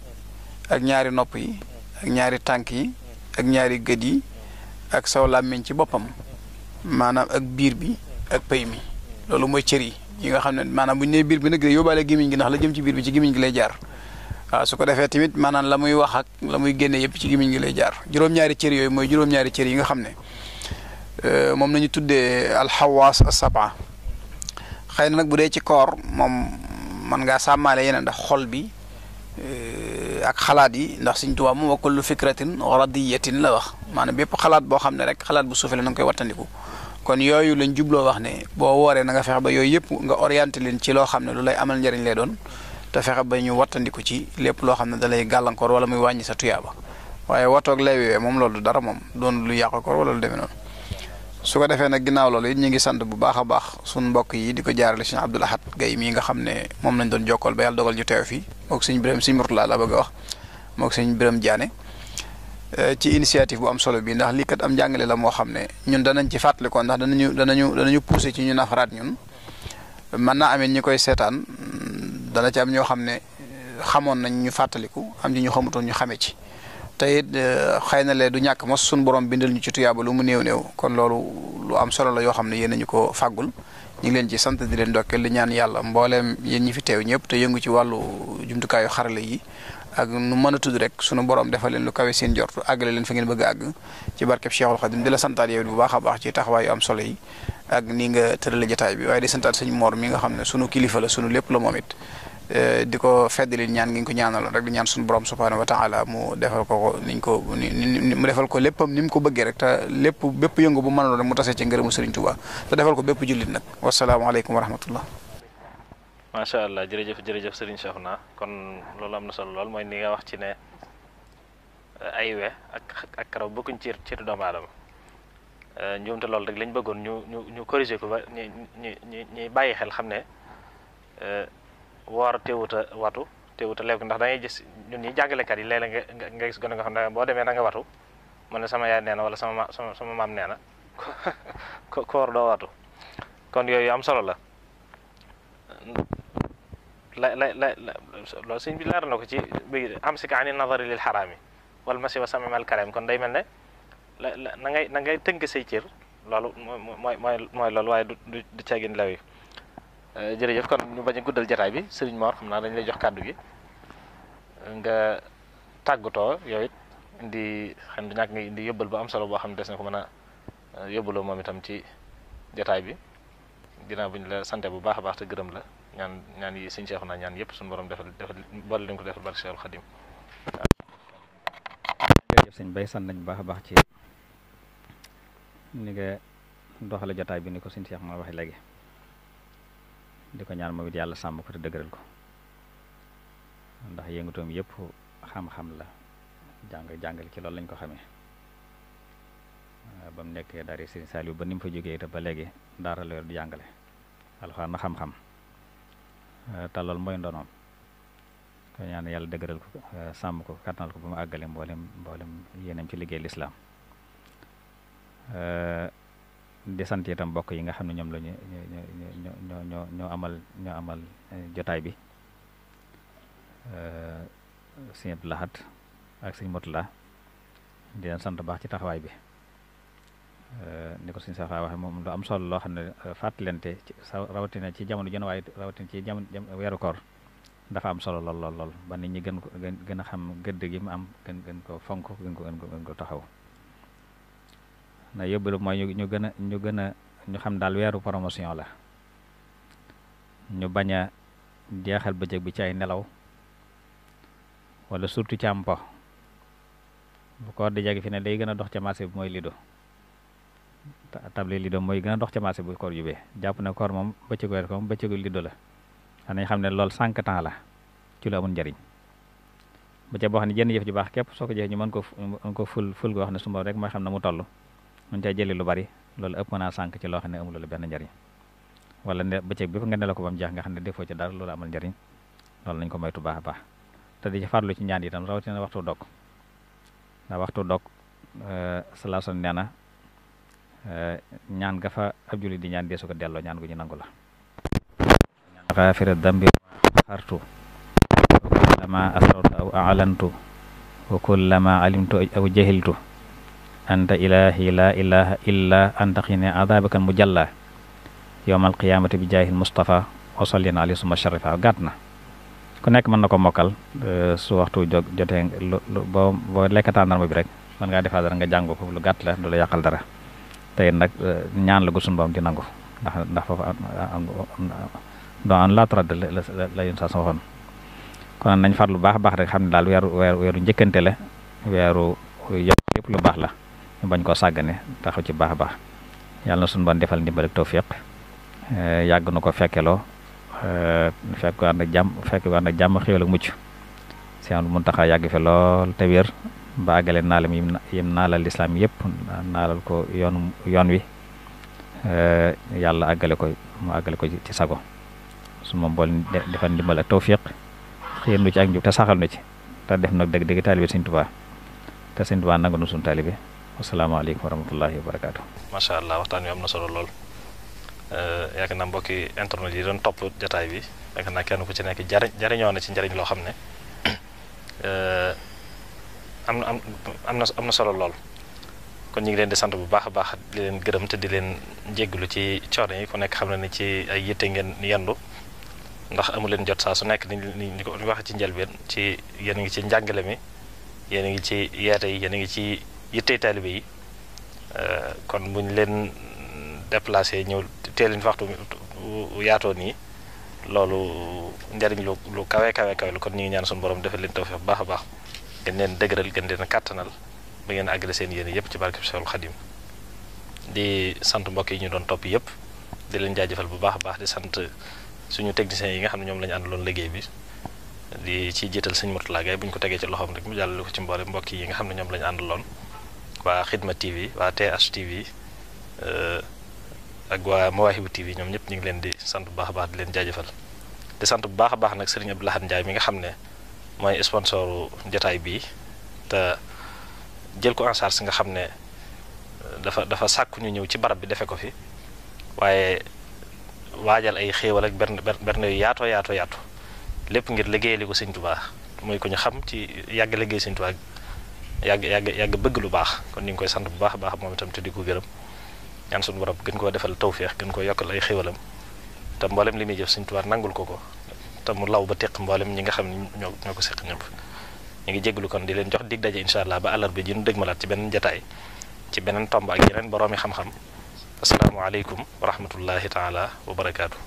[SPEAKER 3] ak ñaari nopp yi ak ñaari tànk yi ak ñaari gët yi ak saw làmmiñ ci boppam maanaam ak biir bi ak pay mi loolu mooy cër yi nga xam ne maanaam bu ñu nee biir bi nag yóbbaale gémmiñ gi ndax la jëm ci biir bi ci gémmiñ gi lay jaar waaw su ko defee tamit maanaam la muy wax ak la muy génne yëpp ci gémmiñ gi lay jaar juróom-ñaari cër yooyu mooy juróom-ñaari cër yi nga xam ne moom nañu tuddee alxawaas as-sab'a xëy na nag bu dee ci koor moom man ngaa sàmmaale yeneen ndax xol bi ak xalaat yi ndax Sëñ Tuubaa moom wa kullu fikratin radiyatin la wax maanaam bépp xalaat boo xam ne rek xalaat bu suufee la na nga koy wattandiku kon yooyu lañ jubloo wax ne boo wooree na nga fexe ba yooyu yëpp nga orienté leen ci loo xam ne lu lay amal njëriñ lay doon te fexe ba ñu wattandiku ci lépp loo xam ne da lay gàllankoor wala muy wàññi sa tuyaaba waaye watoog lay wee moom loolu dara moom doon lu yàq koor wala lu demee noonu su ko defee nag ginnaaw loolu it ñu ngi sant bu baax a baax suñu mbokk yi di ko jaarale Sëñ Abdul Ahad Gaye mii nga xam ne moom lañ doon jokkool ba yàlla dogal ñu teew fii moog Sëñ Birame Sëñ Murtala la bëgg a wax moog Sëñ Birame Diané ci initiative bu am solo bi ndax lii kat am njàngale la moo xam ne ñun danañ ci fàttalikoo ndax danañu poussé ci ñu nafaraat ñun mën naa amee ñi koy seetaan dana ci am ñoo xam ne xamoon nañ ñu fàttaliku am ci ñu xamutoon ñu xame ci te it xëy na lee du ñàkk mos suñu borom bindal ñu ci tuyaaba lu mu néew kon loolu lu am solo la yoo xam ne yéen ñu ko fàggul ñu ngi leen ci sant di leen ndokkeel di ñaan yàlla mbooleem yéen ñi fi teew ñëpp te yëngu ci wàllu jumtukaayu xarala yi ak nu mën a tudd rek sunu borom defal leen lu kawe seen jortu àggale leen fa ngeen bëgg a àgg ci barkeb Cheikhul Khadim di la santaat yow bu baax a baax ci taxawaay yu am solo yi ak ni nga tërale jotaay bi waaye di santaat sëñ Mor mi nga xam ne sunu kilifa la sunu lépp la moom it di ko feddali ñaan ngi ko ñaanaloon rek di ñaan sunu borom subhanahu wa taala mu defal ko niñ ko mu defal ko léppam ni mu ko bëggee rek te lépp bépp yëngu bu mënoon rek mu tasee ci ngërëmu Sëriñ Tuubaa te defal ko bépp jullit nag wasalaamaaleykum wa rahmatullah.
[SPEAKER 1] macha allah jërëjëf Serigne Cheikhouna kon loolu am na solo lool mooy ni nga wax ci ne ay we ak karaw bokkuñ ci doomu aadama njuumte loolu rek lañ bëggoon ñu corriger ko ba ñi bàyyi xel xam ne woor teewuta léegi ndax da ngay gis ñun ñi jàngalekat yi léeg-léeg nga gis gone nga xam ne boo demee da nga watu mu ne sama yaay nee na wala sama maam nee na ko woor doo watu kon yooyu am solo la. loolu sëñ bi leer na ko ci bi am si ka ani nadari lil xaraami wal masi wa samimal karam kon day mel ne na ngay tënk say cër loolu mooy loolu waaye du caagin law yi jërëjëf kon ñu bañ a guddal jataay bi Sëriñ Mor xam naa dañ lay jox kàddu gi nga tàggatoo yow it indi xam du ñàkk nga indi yóbbal bu am solo boo xam ne des na ko mën a yóbbaloo moom itam ci jataay bi ginnaaw bu ñu la sante bu baax a baax te gërëm la ñaan yi Sëñ Cheikhouna ñaan yëpp suñu borom defal boole leen ko defal barke Cheikhul Khadim.
[SPEAKER 2] jërëjëf sëñ Bay sant nañ bu baax a baax ci ni nga doxale jotaay bi ni ko Sëñ Cheikhouna waxee léegi di ko ñaan moom it yàlla sàmm ko te dëgëral ko ndax yëngatoom yëpp xam-xam la jàngale ci loolu lañ ko xamee ba mu nekkee daara Serigne Saliou ba ni mu fa jógee te ba léegi daara la yor di jàngale alxuraan na xam-xam te loolu mooy ndonoom ko ñaan yàlla dëgëral ko sàmm ko kattanal ko ba mu àggale mboolem yéenam ci liggéey lislaam di sant itam mbokk yi nga xam ne ñoom la ñoo amal jotaay bi sëñ Abdou Lahad ak sëñ Motula di leen sant baax ci taxawaay bi ni ko sëñ Safa waxe moom lu am solo loo xam ne fàttalente rawatina ci jamono jën waaye rawatina ci jamono weeru koor dafa am solo lool ba nit ñi gën a xam gëdd gi mu am gën ko fonk gën ko taxaw na yóbbalu mooy ñu xam daal weeru promotion la ñu bañ a jeexal bëccëg bi ci ay nelaw wala surtout ci am po bu koor di jege fi ne day gën a dox ca marché bi mooy lido table lido mooy gën a dox ca marché bu koor jubee jàpp ne koor moom bëccëgu weer ko moom bëccëgu lido la nañ xam ne loolu 5 temps la ci lu amul njariñ ba ca boo xam ne jënn jëf ju baax képp soo ko jëfee ñu mën ko ful goo xam ne suma rek mooy xam ne mu toll mun cay jëli lu bari loolu ëpp naa sànq ci loo xam ne amul loolu benn njariñ wala ne bëccëg bi nga ne la ko ba mu jeex nga xam ne defoo ci dara loolu amul njariñ loolu nañ ko moytu baax a baax te di ci farlu ci ñaan itam rawatina waxtu dog ndax waxtu dog salaason nee na ñaan ga fa ab julli di ñaan deesu ko delloo ñaan gu ñu nangu la xaafira dambi xartu wa kullama asrartu aw a'lantu wa kullama alimtu aw jahiltu anta ilahi la ilaha illa anta xine adabaka mujalla yowmal qiyamati bi jaahil mustafa wa sallina alayhi summa sharifa gàtt na ku nekk mën na ko mokkal su waxtu jotee boo lekkataan narma bi rek mën ngaa defaa dara nga jàng ko lu gàtt la du la yàqal dara tey nag ñaan la gu sunu borom di nangu ndax foofu don an la trad la yun sa sama waxoon kon nañ farlu baax a baax rek xam ne daal weeru njëkkante la weeru yëpp lu baax la ñu bañ koo sàggane taxaw ci baax a baax yàlla na sunu borom defal ndimbal ak tawfiq yàgg na ko fekkeloo fekk ko ànd ak jàmm xéwal ak mucc Sëñ Muntaxa yàgg fi lool te wér ba àggale naalam yim naalal lislaam yëpp naalal ko yoon wi yàlla àggale ko mu àggale ko ci sago su moom bool defal ndimbal ak tawfiq xëy nu ci ak njub te saxal nu ci te def nag dëgg taalibe Sëñ Tuubaa te Sëñ Tuubaa nangu nu suñu taalibe asalaamaaleykum wa rahmatullahi wa barakaatu.
[SPEAKER 1] macha allah waxtaan wi am na solo lool yaakaar naa mbokki internet yi doon topp jataay bi yaakaar naa kenn ku ci nekk jariñoo na ci njariñ loo xam ne am na solo lool kon ñu ngi leen di sant bu baax a baax di leen gërëm te di leen jégglu ci coono yi ku nekk xam na ni ci ay yitte ngeen yendu ndax amu leen jot saa su nekk ni ko wax ci njëlbeen ci yéen a ngi ci njàngale mi yéen a ngi ci yeete yi yéen a ngi ci yitte taalibe yi kon buñ leen déplacé ñëw teelin waxtu yaatoo nii loolu njariñ lu kawe la kon ñu ngi ñaan suñu borom defal leen tawfiq bu baax a baax gën leen dëgëral gën leen kàttanal ba ngeen àggale seen yéene yëpp ci barke Seexul Xadim di sant mbokk yi ñu doon topp yëpp di leen jaajëfal bu baax a baax di sant suñu techniciens yi nga xam ne ñoom la ñu àndaloon liggéey bi di ci jiital sëñ Murtala Gaye bu ñu ko tegee ci loxoom rek mu jàllale ko ci mboole mbokk yi nga xam ne ñoom la ñu àndaloon waa Xidma TV waa TH TV ak waa Mawaahibu TV ñoom ñëpp ñu ngi leen di sant bu baax a baax di leen jaajëfal di sant bu baax a baax nag sëriñ Abdou Lahad Ndiaye mi nga xam ne mooy sponsoru jotaay bii te jël ko en charge nga xam ne dafa sàkku ñu ñëw ci barab bi defe ko fi waaye waajal ay xéewal ak berne yu yaatoo lépp ngir liggéeyali ko Sëñ Tuubaa muy ko ñu xam ci yàgg liggéey Sëñ Tuubaa yàgg bëgg lu baax kon ñu ngi koy sant bu baax a baax moom itam te di ko gërëm ñaan suñu borom gën koo defal tawféex gën koo yokkal ay xéewalam te mboolem li muy jëf Sëñ Tuubaa nangul ko te mu law ba teq mboolem ñi nga xam ne ñoo ko seq ñëpp ñu ngi jégalu kon di leen jox dig daje incha allah ba àllarba ji ñu dëgmalaat ci beneen jataay ci beneen tomb ak yeneen boroomi xam-xam asalaamaaleykum wa rahmatullahi taala wa barakaatu.